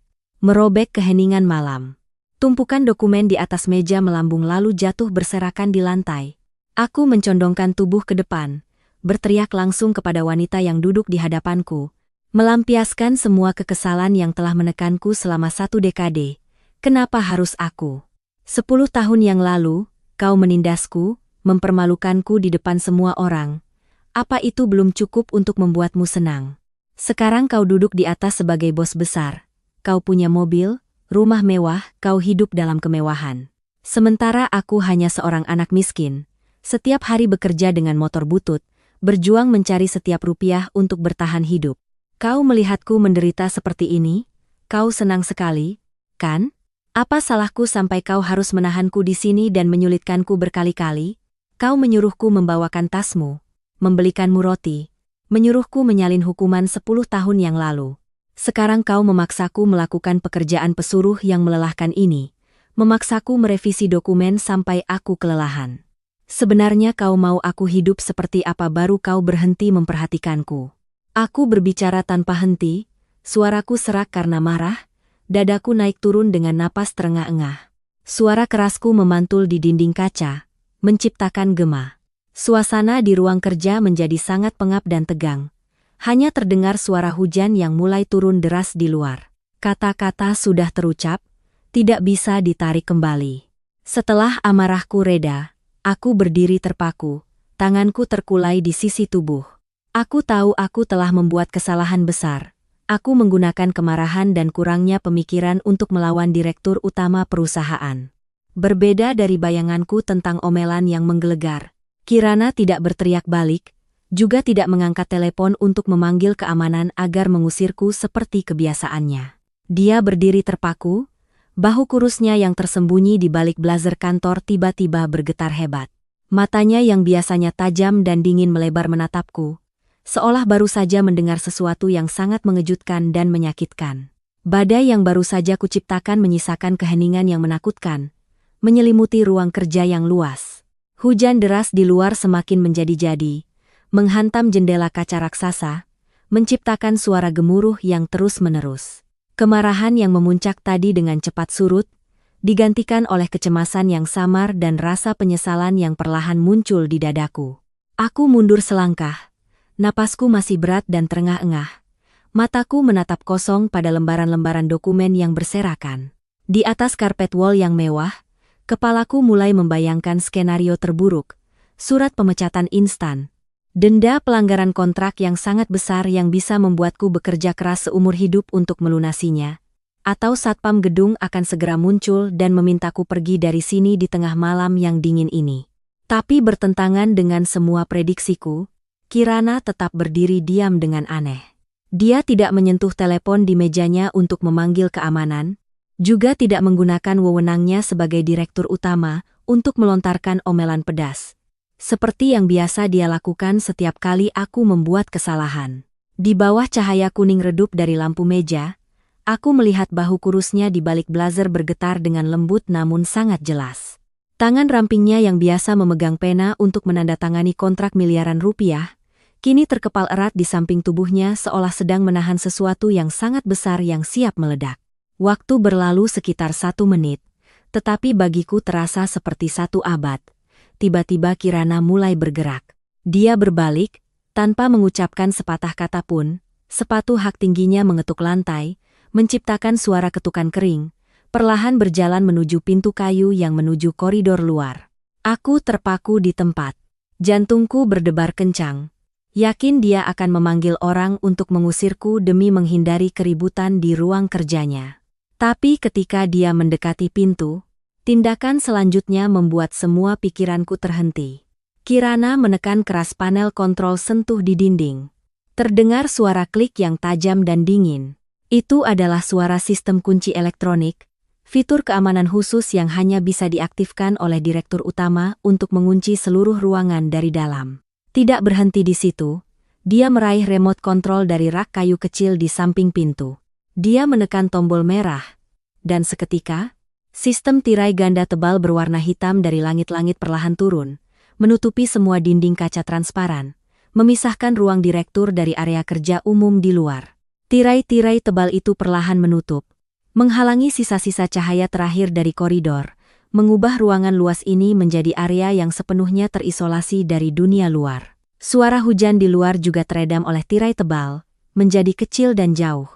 merobek keheningan malam. Tumpukan dokumen di atas meja melambung lalu jatuh berserakan di lantai. Aku mencondongkan tubuh ke depan, berteriak langsung kepada wanita yang duduk di hadapanku, melampiaskan semua kekesalan yang telah menekanku selama 1 dekade. Kenapa harus aku? 10 tahun yang lalu, kau menindasku, mempermalukanku di depan semua orang. Apa itu belum cukup untuk membuatmu senang? Sekarang kau duduk di atas sebagai bos besar. Kau punya mobil, rumah mewah, kau hidup dalam kemewahan. Sementara aku hanya seorang anak miskin, setiap hari bekerja dengan motor butut, berjuang mencari setiap rupiah untuk bertahan hidup. Kau melihatku menderita seperti ini, kau senang sekali, kan? Apa salahku sampai kau harus menahanku di sini dan menyulitkanku berkali-kali? Kau menyuruhku membawakan tasmu, membelikanmu roti, menyuruhku menyalin hukuman 10 tahun yang lalu. Sekarang kau memaksaku melakukan pekerjaan pesuruh yang melelahkan ini, memaksaku merevisi dokumen sampai aku kelelahan. Sebenarnya kau mau aku hidup seperti apa baru kau berhenti memperhatikanku? Aku berbicara tanpa henti, suaraku serak karena marah, dadaku naik turun dengan napas terengah-engah. Suara kerasku memantul di dinding kaca, menciptakan gema. Suasana di ruang kerja menjadi sangat pengap dan tegang. Hanya terdengar suara hujan yang mulai turun deras di luar. Kata-kata sudah terucap, tidak bisa ditarik kembali. Setelah amarahku reda, aku berdiri terpaku, tanganku terkulai di sisi tubuh. Aku tahu aku telah membuat kesalahan besar. Aku menggunakan kemarahan dan kurangnya pemikiran untuk melawan direktur utama perusahaan. Berbeda dari bayanganku tentang omelan yang menggelegar, Kirana tidak berteriak balik, juga tidak mengangkat telepon untuk memanggil keamanan agar mengusirku seperti kebiasaannya. Dia berdiri terpaku, Bahu kurusnya yang tersembunyi di balik blazer kantor tiba-tiba bergetar hebat. Matanya yang biasanya tajam dan dingin melebar menatapku, seolah baru saja mendengar sesuatu yang sangat mengejutkan dan menyakitkan. Badai yang baru saja kuciptakan menyisakan keheningan yang menakutkan, menyelimuti ruang kerja yang luas. Hujan deras di luar semakin menjadi-jadi, menghantam jendela kaca raksasa, menciptakan suara gemuruh yang terus-menerus. Kemarahan yang memuncak tadi dengan cepat surut, digantikan oleh kecemasan yang samar dan rasa penyesalan yang perlahan muncul di dadaku. Aku mundur selangkah, napasku masih berat dan terengah-engah. Mataku menatap kosong pada lembaran-lembaran dokumen yang berserakan. Di atas karpet wall yang mewah, kepalaku mulai membayangkan skenario terburuk, surat pemecatan instan, denda pelanggaran kontrak yang sangat besar yang bisa membuatku bekerja keras seumur hidup untuk melunasinya, atau satpam gedung akan segera muncul dan memintaku pergi dari sini di tengah malam yang dingin ini. Tapi bertentangan dengan semua prediksiku, Kirana tetap berdiri diam dengan aneh. Dia tidak menyentuh telepon di mejanya untuk memanggil keamanan, juga tidak menggunakan wewenangnya sebagai direktur utama untuk melontarkan omelan pedas, seperti yang biasa dia lakukan setiap kali aku membuat kesalahan. Di bawah cahaya kuning redup dari lampu meja, aku melihat bahu kurusnya di balik blazer bergetar dengan lembut namun sangat jelas. Tangan rampingnya yang biasa memegang pena untuk menandatangani kontrak miliaran rupiah, kini terkepal erat di samping tubuhnya seolah sedang menahan sesuatu yang sangat besar yang siap meledak. Waktu berlalu sekitar 1 menit, tetapi bagiku terasa seperti 1 abad. Tiba-tiba Kirana mulai bergerak. Dia berbalik, tanpa mengucapkan sepatah kata pun, sepatu hak tingginya mengetuk lantai, menciptakan suara ketukan kering, perlahan berjalan menuju pintu kayu yang menuju koridor luar. Aku terpaku di tempat. Jantungku berdebar kencang. Yakin dia akan memanggil orang untuk mengusirku demi menghindari keributan di ruang kerjanya. Tapi ketika dia mendekati pintu, tindakan selanjutnya membuat semua pikiranku terhenti. Kirana menekan keras panel kontrol sentuh di dinding. Terdengar suara klik yang tajam dan dingin. Itu adalah suara sistem kunci elektronik, fitur keamanan khusus yang hanya bisa diaktifkan oleh direktur utama untuk mengunci seluruh ruangan dari dalam. Tidak berhenti di situ, dia meraih remote kontrol dari rak kayu kecil di samping pintu. Dia menekan tombol merah, dan seketika, sistem tirai ganda tebal berwarna hitam dari langit-langit perlahan turun, menutupi semua dinding kaca transparan, memisahkan ruang direktur dari area kerja umum di luar. Tirai-tirai tebal itu perlahan menutup, menghalangi sisa-sisa cahaya terakhir dari koridor, mengubah ruangan luas ini menjadi area yang sepenuhnya terisolasi dari dunia luar. Suara hujan di luar juga teredam oleh tirai tebal, menjadi kecil dan jauh.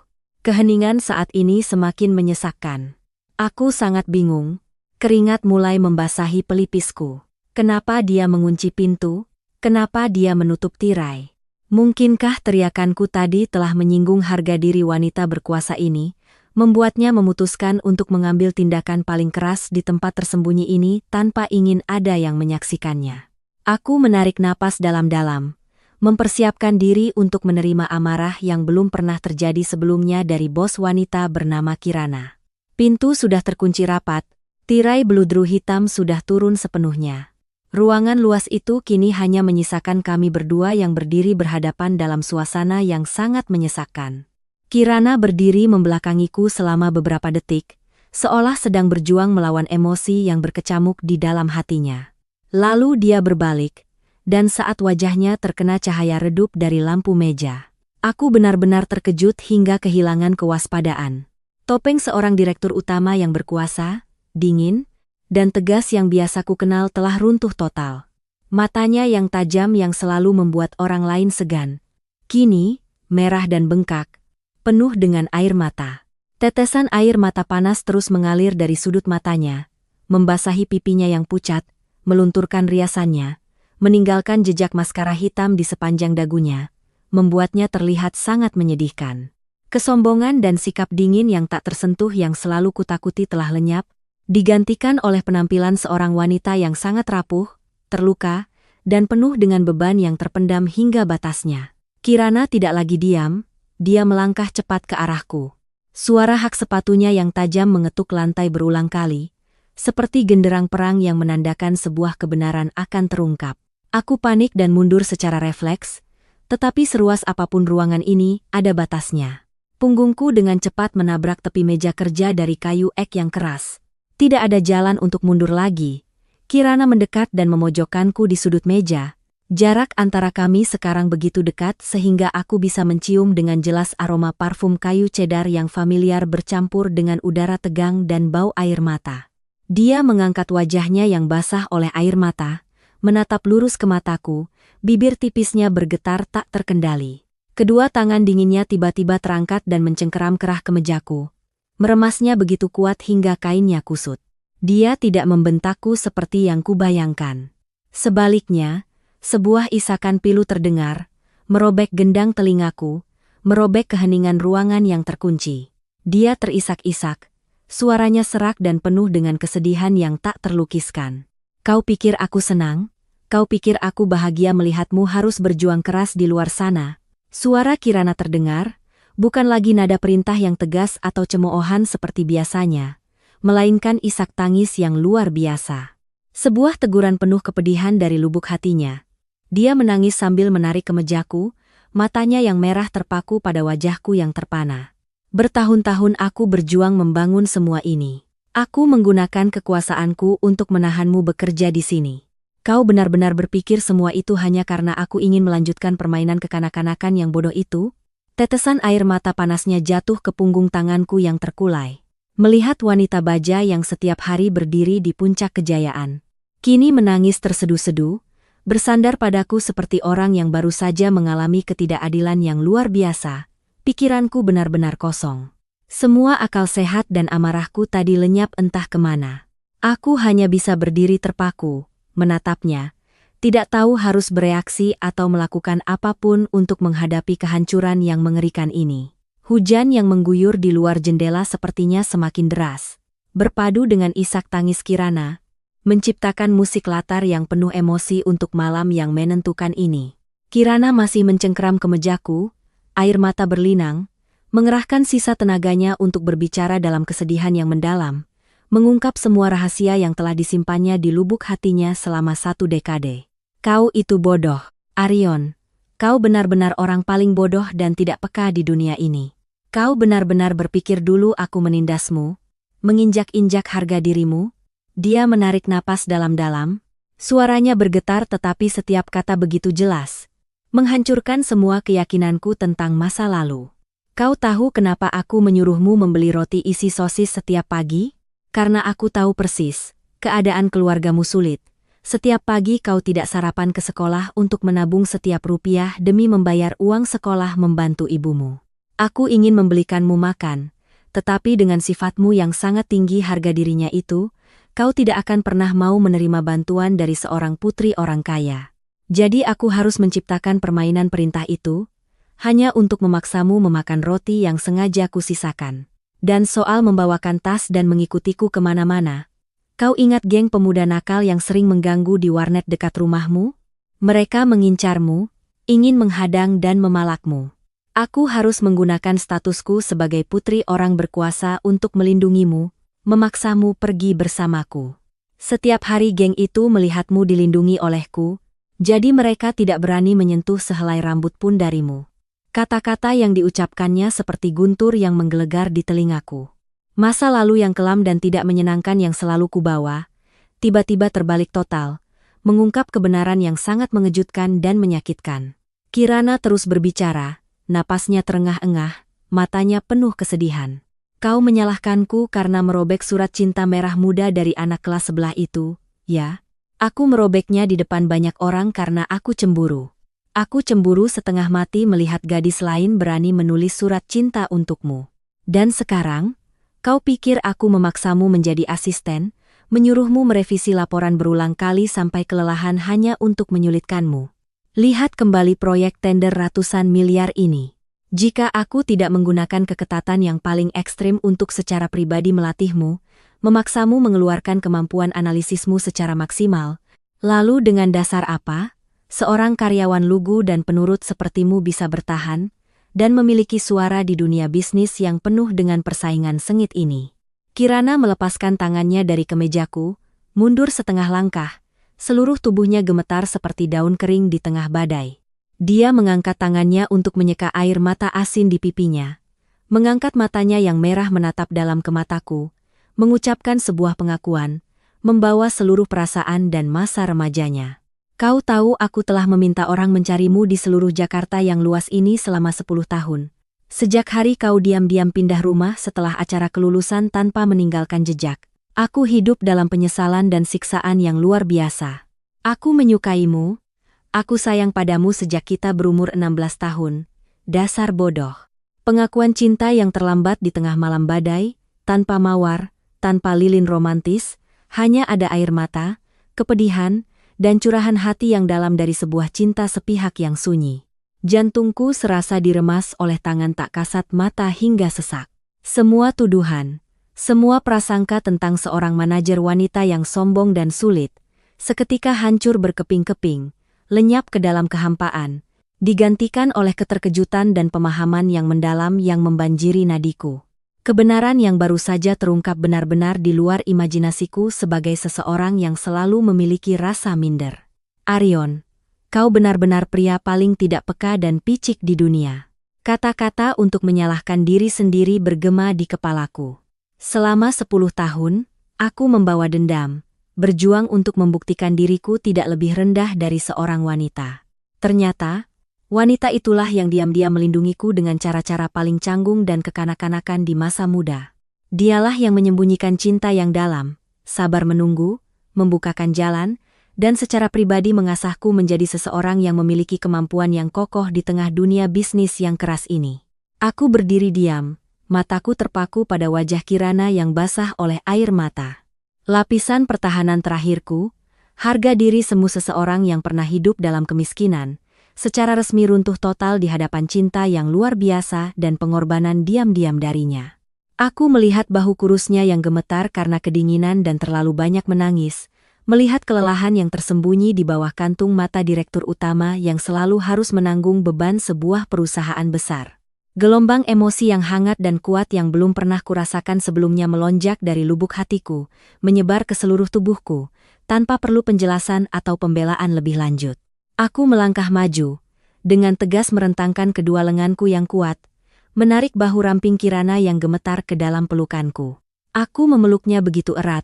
Keheningan saat ini semakin menyesakkan. Aku sangat bingung, keringat mulai membasahi pelipisku. Kenapa dia mengunci pintu? Kenapa dia menutup tirai? Mungkinkah teriakanku tadi telah menyinggung harga diri wanita berkuasa ini, membuatnya memutuskan untuk mengambil tindakan paling keras di tempat tersembunyi ini tanpa ingin ada yang menyaksikannya. Aku menarik napas dalam-dalam, mempersiapkan diri untuk menerima amarah yang belum pernah terjadi sebelumnya dari bos wanita bernama Kirana. Pintu sudah terkunci rapat, tirai beludru hitam sudah turun sepenuhnya. Ruangan luas itu kini hanya menyisakan kami berdua yang berdiri berhadapan dalam suasana yang sangat menyesakkan. Kirana berdiri membelakangiku selama beberapa detik, seolah sedang berjuang melawan emosi yang berkecamuk di dalam hatinya. Lalu dia berbalik, dan saat wajahnya terkena cahaya redup dari lampu meja, aku benar-benar terkejut hingga kehilangan kewaspadaan. Topeng seorang direktur utama yang berkuasa, dingin, dan tegas yang biasa ku kenal telah runtuh total. Matanya yang tajam yang selalu membuat orang lain segan, kini merah dan bengkak, penuh dengan air mata. Tetesan air mata panas terus mengalir dari sudut matanya, membasahi pipinya yang pucat, melunturkan riasannya, meninggalkan jejak maskara hitam di sepanjang dagunya, membuatnya terlihat sangat menyedihkan. Kesombongan dan sikap dingin yang tak tersentuh yang selalu kutakuti telah lenyap, digantikan oleh penampilan seorang wanita yang sangat rapuh, terluka, dan penuh dengan beban yang terpendam hingga batasnya. Kirana tidak lagi diam, dia melangkah cepat ke arahku. Suara hak sepatunya yang tajam mengetuk lantai berulang kali, seperti genderang perang yang menandakan sebuah kebenaran akan terungkap. Aku panik dan mundur secara refleks, tetapi seruas apapun ruangan ini, ada batasnya. Punggungku dengan cepat menabrak tepi meja kerja dari kayu ek yang keras. Tidak ada jalan untuk mundur lagi. Kirana mendekat dan memojokkanku di sudut meja. Jarak antara kami sekarang begitu dekat sehingga aku bisa mencium dengan jelas aroma parfum kayu cedar yang familiar bercampur dengan udara tegang dan bau air mata. Dia mengangkat wajahnya yang basah oleh air mata, menatap lurus ke mataku, bibir tipisnya bergetar tak terkendali. Kedua tangan dinginnya tiba-tiba terangkat dan mencengkeram kerah kemejaku. Meremasnya begitu kuat hingga kainnya kusut. Dia tidak membentakku seperti yang kubayangkan. Sebaliknya, sebuah isakan pilu terdengar, merobek gendang telingaku, merobek keheningan ruangan yang terkunci. Dia terisak-isak, suaranya serak dan penuh dengan kesedihan yang tak terlukiskan. Kau pikir aku senang? Kau pikir aku bahagia melihatmu harus berjuang keras di luar sana? Suara Kirana terdengar, bukan lagi nada perintah yang tegas atau cemoohan seperti biasanya, melainkan isak tangis yang luar biasa. Sebuah teguran penuh kepedihan dari lubuk hatinya. Dia menangis sambil menarik kemejaku, matanya yang merah terpaku pada wajahku yang terpana. Bertahun-tahun aku berjuang membangun semua ini. Aku menggunakan kekuasaanku untuk menahanmu bekerja di sini. Kau benar-benar berpikir semua itu hanya karena aku ingin melanjutkan permainan kekanak-kanakan yang bodoh itu? Tetesan air mata panasnya jatuh ke punggung tanganku yang terkulai. Melihat wanita baja yang setiap hari berdiri di puncak kejayaan. Kini menangis tersedu-sedu, bersandar padaku seperti orang yang baru saja mengalami ketidakadilan yang luar biasa. Pikiranku benar-benar kosong. Semua akal sehat dan amarahku tadi lenyap entah kemana. Aku hanya bisa berdiri terpaku, menatapnya, tidak tahu harus bereaksi atau melakukan apapun untuk menghadapi kehancuran yang mengerikan ini. Hujan yang mengguyur di luar jendela sepertinya semakin deras, berpadu dengan isak tangis Kirana, menciptakan musik latar yang penuh emosi untuk malam yang menentukan ini. Kirana masih mencengkeram kemejaku, air mata berlinang, mengerahkan sisa tenaganya untuk berbicara dalam kesedihan yang mendalam, mengungkap semua rahasia yang telah disimpannya di lubuk hatinya selama 1 dekade. Kau itu bodoh, Arion. Kau benar-benar orang paling bodoh dan tidak peka di dunia ini. Kau benar-benar berpikir dulu aku menindasmu, menginjak-injak harga dirimu? Dia menarik napas dalam-dalam, suaranya bergetar tetapi setiap kata begitu jelas, menghancurkan semua keyakinanku tentang masa lalu. Kau tahu kenapa aku menyuruhmu membeli roti isi sosis setiap pagi? Karena aku tahu persis, keadaan keluargamu sulit. Setiap pagi kau tidak sarapan ke sekolah untuk menabung setiap rupiah demi membayar uang sekolah membantu ibumu. Aku ingin membelikanmu makan, tetapi dengan sifatmu yang sangat tinggi harga dirinya itu, kau tidak akan pernah mau menerima bantuan dari seorang putri orang kaya. Jadi aku harus menciptakan permainan perintah itu, hanya untuk memaksamu memakan roti yang sengaja kusisakan. Dan soal membawakan tas dan mengikutiku kemana-mana, kau ingat geng pemuda nakal yang sering mengganggu di warnet dekat rumahmu? Mereka mengincarmu, ingin menghadang dan memalakmu. Aku harus menggunakan statusku sebagai putri orang berkuasa untuk melindungimu, memaksamu pergi bersamaku. Setiap hari geng itu melihatmu dilindungi olehku, jadi mereka tidak berani menyentuh sehelai rambut pun darimu. Kata-kata yang diucapkannya seperti guntur yang menggelegar di telingaku. Masa lalu yang kelam dan tidak menyenangkan yang selalu kubawa, tiba-tiba terbalik total, mengungkap kebenaran yang sangat mengejutkan dan menyakitkan. Kirana terus berbicara, napasnya terengah-engah, matanya penuh kesedihan. Kau menyalahkanku karena merobek surat cinta merah muda dari anak kelas sebelah itu, ya? Aku merobeknya di depan banyak orang karena aku cemburu. Aku cemburu setengah mati melihat gadis lain berani menulis surat cinta untukmu. Dan sekarang, kau pikir aku memaksamu menjadi asisten, menyuruhmu merevisi laporan berulang kali sampai kelelahan hanya untuk menyulitkanmu. Lihat kembali proyek tender ratusan miliar ini. Jika aku tidak menggunakan keketatan yang paling ekstrim untuk secara pribadi melatihmu, memaksamu mengeluarkan kemampuan analisismu secara maksimal, lalu dengan dasar apa? Seorang karyawan lugu dan penurut sepertimu bisa bertahan, dan memiliki suara di dunia bisnis yang penuh dengan persaingan sengit ini. Kirana melepaskan tangannya dari kemejaku, mundur setengah langkah, seluruh tubuhnya gemetar seperti daun kering di tengah badai. Dia mengangkat tangannya untuk menyeka air mata asin di pipinya, mengangkat matanya yang merah menatap dalam ke mataku, mengucapkan sebuah pengakuan, membawa seluruh perasaan dan masa remajanya. Kau tahu aku telah meminta orang mencarimu di seluruh Jakarta yang luas ini selama 10 tahun. Sejak hari kau diam-diam pindah rumah setelah acara kelulusan tanpa meninggalkan jejak. Aku hidup dalam penyesalan dan siksaan yang luar biasa. Aku menyukaimu. Aku sayang padamu sejak kita berumur 16 tahun. Dasar bodoh. Pengakuan cinta yang terlambat di tengah malam badai, tanpa mawar, tanpa lilin romantis, hanya ada air mata, kepedihan, dan curahan hati yang dalam dari sebuah cinta sepihak yang sunyi. Jantungku serasa diremas oleh tangan tak kasat mata hingga sesak. Semua tuduhan, semua prasangka tentang seorang manajer wanita yang sombong dan sulit, seketika hancur berkeping-keping, lenyap ke dalam kehampaan, digantikan oleh keterkejutan dan pemahaman yang mendalam yang membanjiri nadiku. Kebenaran yang baru saja terungkap benar-benar di luar imajinasiku sebagai seseorang yang selalu memiliki rasa minder. Arion, kau benar-benar pria paling tidak peka dan picik di dunia. Kata-kata untuk menyalahkan diri sendiri bergema di kepalaku. Selama 10 tahun, aku membawa dendam, berjuang untuk membuktikan diriku tidak lebih rendah dari seorang wanita. Ternyata, wanita itulah yang diam-diam melindungiku dengan cara-cara paling canggung dan kekanak-kanakan di masa muda. Dialah yang menyembunyikan cinta yang dalam, sabar menunggu, membukakan jalan, dan secara pribadi mengasahku menjadi seseorang yang memiliki kemampuan yang kokoh di tengah dunia bisnis yang keras ini. Aku berdiri diam, mataku terpaku pada wajah Kirana yang basah oleh air mata. Lapisan pertahanan terakhirku, harga diri semu seseorang yang pernah hidup dalam kemiskinan, secara resmi runtuh total di hadapan cinta yang luar biasa dan pengorbanan diam-diam darinya. Aku melihat bahu kurusnya yang gemetar karena kedinginan dan terlalu banyak menangis, melihat kelelahan yang tersembunyi di bawah kantung mata direktur utama yang selalu harus menanggung beban sebuah perusahaan besar. Gelombang emosi yang hangat dan kuat yang belum pernah kurasakan sebelumnya melonjak dari lubuk hatiku, menyebar ke seluruh tubuhku, tanpa perlu penjelasan atau pembelaan lebih lanjut. Aku melangkah maju, dengan tegas merentangkan kedua lenganku yang kuat, menarik bahu ramping Kirana yang gemetar ke dalam pelukanku. Aku memeluknya begitu erat,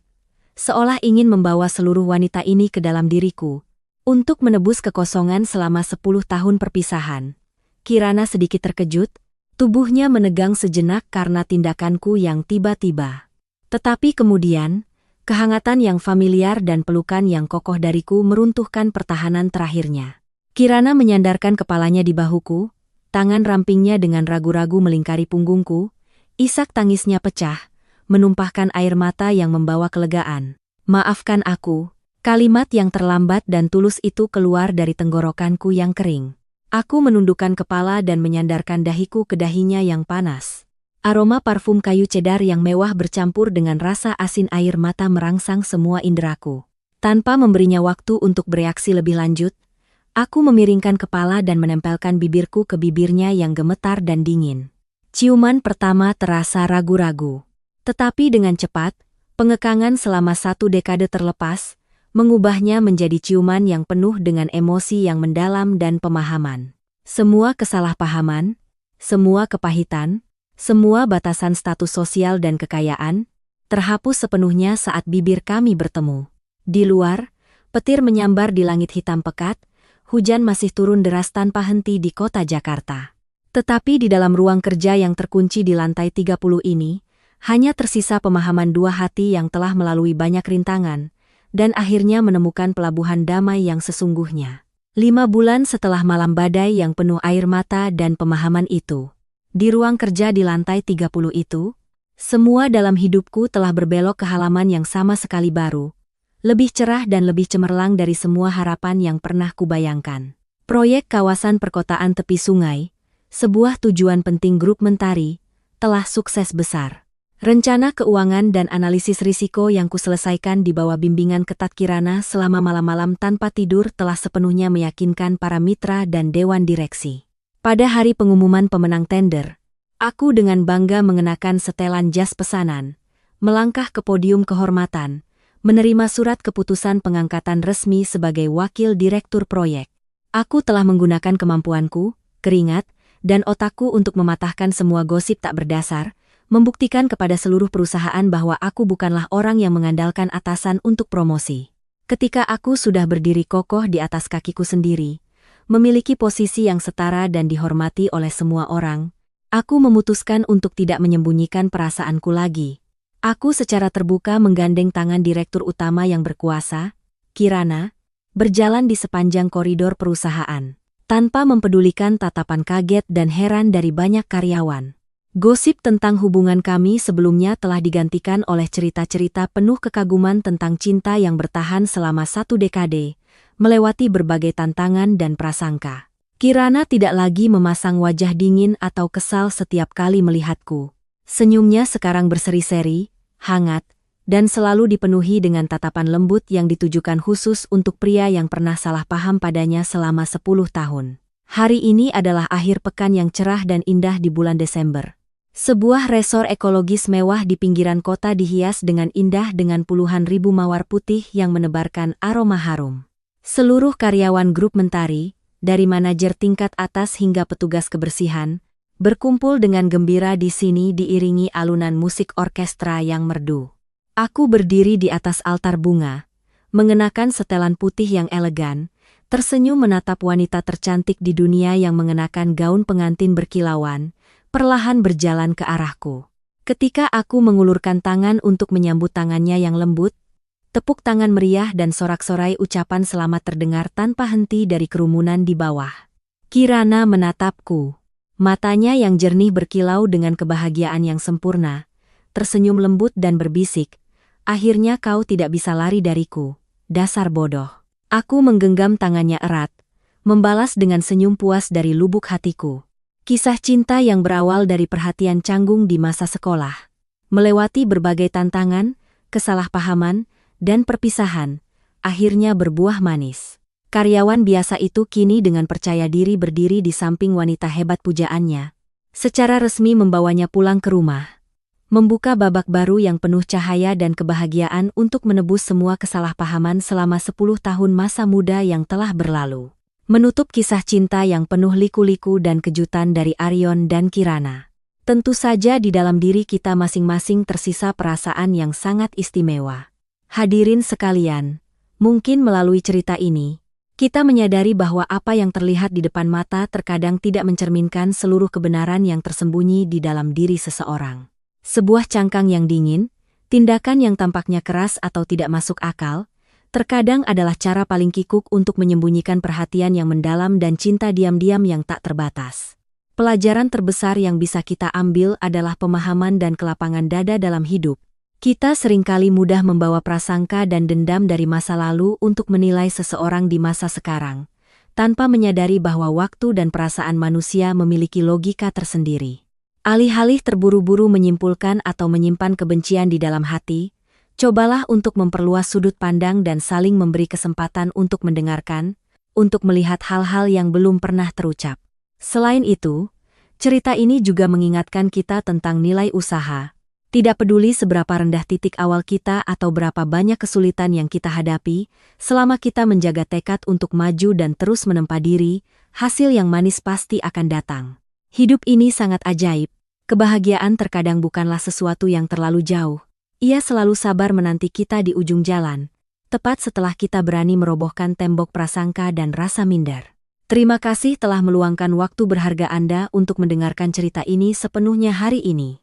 seolah ingin membawa seluruh wanita ini ke dalam diriku, untuk menebus kekosongan selama 10 tahun perpisahan. Kirana sedikit terkejut, tubuhnya menegang sejenak karena tindakanku yang tiba-tiba. Tetapi kemudian, kehangatan yang familiar dan pelukan yang kokoh dariku meruntuhkan pertahanan terakhirnya. Kirana menyandarkan kepalanya di bahuku, tangan rampingnya dengan ragu-ragu melingkari punggungku, isak tangisnya pecah, menumpahkan air mata yang membawa kelegaan. Maafkan aku, kalimat yang terlambat dan tulus itu keluar dari tenggorokanku yang kering. Aku menundukkan kepala dan menyandarkan dahiku ke dahinya yang panas. Aroma parfum kayu cedar yang mewah bercampur dengan rasa asin air mata merangsang semua inderaku. Tanpa memberinya waktu untuk bereaksi lebih lanjut, aku memiringkan kepala dan menempelkan bibirku ke bibirnya yang gemetar dan dingin. Ciuman pertama terasa ragu-ragu. Tetapi dengan cepat, pengekangan selama 1 dekade terlepas, mengubahnya menjadi ciuman yang penuh dengan emosi yang mendalam dan pemahaman. Semua kesalahpahaman, semua kepahitan, semua batasan status sosial dan kekayaan, terhapus sepenuhnya saat bibir kami bertemu. Di luar, petir menyambar di langit hitam pekat, hujan masih turun deras tanpa henti di kota Jakarta. Tetapi di dalam ruang kerja yang terkunci di lantai 30 ini, hanya tersisa pemahaman dua hati yang telah melalui banyak rintangan, dan akhirnya menemukan pelabuhan damai yang sesungguhnya. 5 bulan setelah malam badai yang penuh air mata dan pemahaman itu, di ruang kerja di lantai 30 itu, semua dalam hidupku telah berbelok ke halaman yang sama sekali baru, lebih cerah dan lebih cemerlang dari semua harapan yang pernah kubayangkan. Proyek kawasan perkotaan tepi sungai, sebuah tujuan penting grup Mentari, telah sukses besar. Rencana keuangan dan analisis risiko yang kuselesaikan di bawah bimbingan ketat Kirana selama malam-malam tanpa tidur telah sepenuhnya meyakinkan para mitra dan dewan direksi. Pada hari pengumuman pemenang tender, aku dengan bangga mengenakan setelan jas pesanan, melangkah ke podium kehormatan, menerima surat keputusan pengangkatan resmi sebagai wakil direktur proyek. Aku telah menggunakan kemampuanku, keringat, dan otakku untuk mematahkan semua gosip tak berdasar, membuktikan kepada seluruh perusahaan bahwa aku bukanlah orang yang mengandalkan atasan untuk promosi. Ketika aku sudah berdiri kokoh di atas kakiku sendiri, memiliki posisi yang setara dan dihormati oleh semua orang, aku memutuskan untuk tidak menyembunyikan perasaanku lagi. Aku secara terbuka menggandeng tangan direktur utama yang berkuasa, Kirana, berjalan di sepanjang koridor perusahaan, tanpa mempedulikan tatapan kaget dan heran dari banyak karyawan. Gosip tentang hubungan kami sebelumnya telah digantikan oleh cerita-cerita penuh kekaguman tentang cinta yang bertahan selama 1 dekade, melewati berbagai tantangan dan prasangka. Kirana tidak lagi memasang wajah dingin atau kesal setiap kali melihatku. Senyumnya sekarang berseri-seri, hangat, dan selalu dipenuhi dengan tatapan lembut yang ditujukan khusus untuk pria yang pernah salah paham padanya selama 10 tahun. Hari ini adalah akhir pekan yang cerah dan indah di bulan Desember. Sebuah resor ekologis mewah di pinggiran kota dihias dengan indah dengan puluhan ribu mawar putih yang menebarkan aroma harum. Seluruh karyawan grup Mentari, dari manajer tingkat atas hingga petugas kebersihan, berkumpul dengan gembira di sini diiringi alunan musik orkestra yang merdu. Aku berdiri di atas altar bunga, mengenakan setelan putih yang elegan, tersenyum menatap wanita tercantik di dunia yang mengenakan gaun pengantin berkilauan, perlahan berjalan ke arahku. Ketika aku mengulurkan tangan untuk menyambut tangannya yang lembut, tepuk tangan meriah dan sorak-sorai ucapan selamat terdengar tanpa henti dari kerumunan di bawah. Kirana menatapku. Matanya yang jernih berkilau dengan kebahagiaan yang sempurna, tersenyum lembut dan berbisik, "Akhirnya kau tidak bisa lari dariku, dasar bodoh." Aku menggenggam tangannya erat, membalas dengan senyum puas dari lubuk hatiku. Kisah cinta yang berawal dari perhatian canggung di masa sekolah, melewati berbagai tantangan, kesalahpahaman, dan perpisahan, akhirnya berbuah manis. Karyawan biasa itu kini dengan percaya diri berdiri di samping wanita hebat pujaannya. Secara resmi membawanya pulang ke rumah, membuka babak baru yang penuh cahaya dan kebahagiaan untuk menebus semua kesalahpahaman selama 10 tahun masa muda yang telah berlalu. Menutup kisah cinta yang penuh liku-liku dan kejutan dari Arion dan Kirana. Tentu saja di dalam diri kita masing-masing tersisa perasaan yang sangat istimewa. Hadirin sekalian, mungkin melalui cerita ini, kita menyadari bahwa apa yang terlihat di depan mata terkadang tidak mencerminkan seluruh kebenaran yang tersembunyi di dalam diri seseorang. Sebuah cangkang yang dingin, tindakan yang tampaknya keras atau tidak masuk akal, terkadang adalah cara paling kikuk untuk menyembunyikan perhatian yang mendalam dan cinta diam-diam yang tak terbatas. Pelajaran terbesar yang bisa kita ambil adalah pemahaman dan kelapangan dada dalam hidup. Kita seringkali mudah membawa prasangka dan dendam dari masa lalu untuk menilai seseorang di masa sekarang, tanpa menyadari bahwa waktu dan perasaan manusia memiliki logika tersendiri. Alih-alih terburu-buru menyimpulkan atau menyimpan kebencian di dalam hati, cobalah untuk memperluas sudut pandang dan saling memberi kesempatan untuk mendengarkan, untuk melihat hal-hal yang belum pernah terucap. Selain itu, cerita ini juga mengingatkan kita tentang nilai usaha. Tidak peduli seberapa rendah titik awal kita atau berapa banyak kesulitan yang kita hadapi, selama kita menjaga tekad untuk maju dan terus menempa diri, hasil yang manis pasti akan datang. Hidup ini sangat ajaib. Kebahagiaan terkadang bukanlah sesuatu yang terlalu jauh. Ia selalu sabar menanti kita di ujung jalan, tepat setelah kita berani merobohkan tembok prasangka dan rasa minder. Terima kasih telah meluangkan waktu berharga Anda untuk mendengarkan cerita ini sepenuhnya hari ini.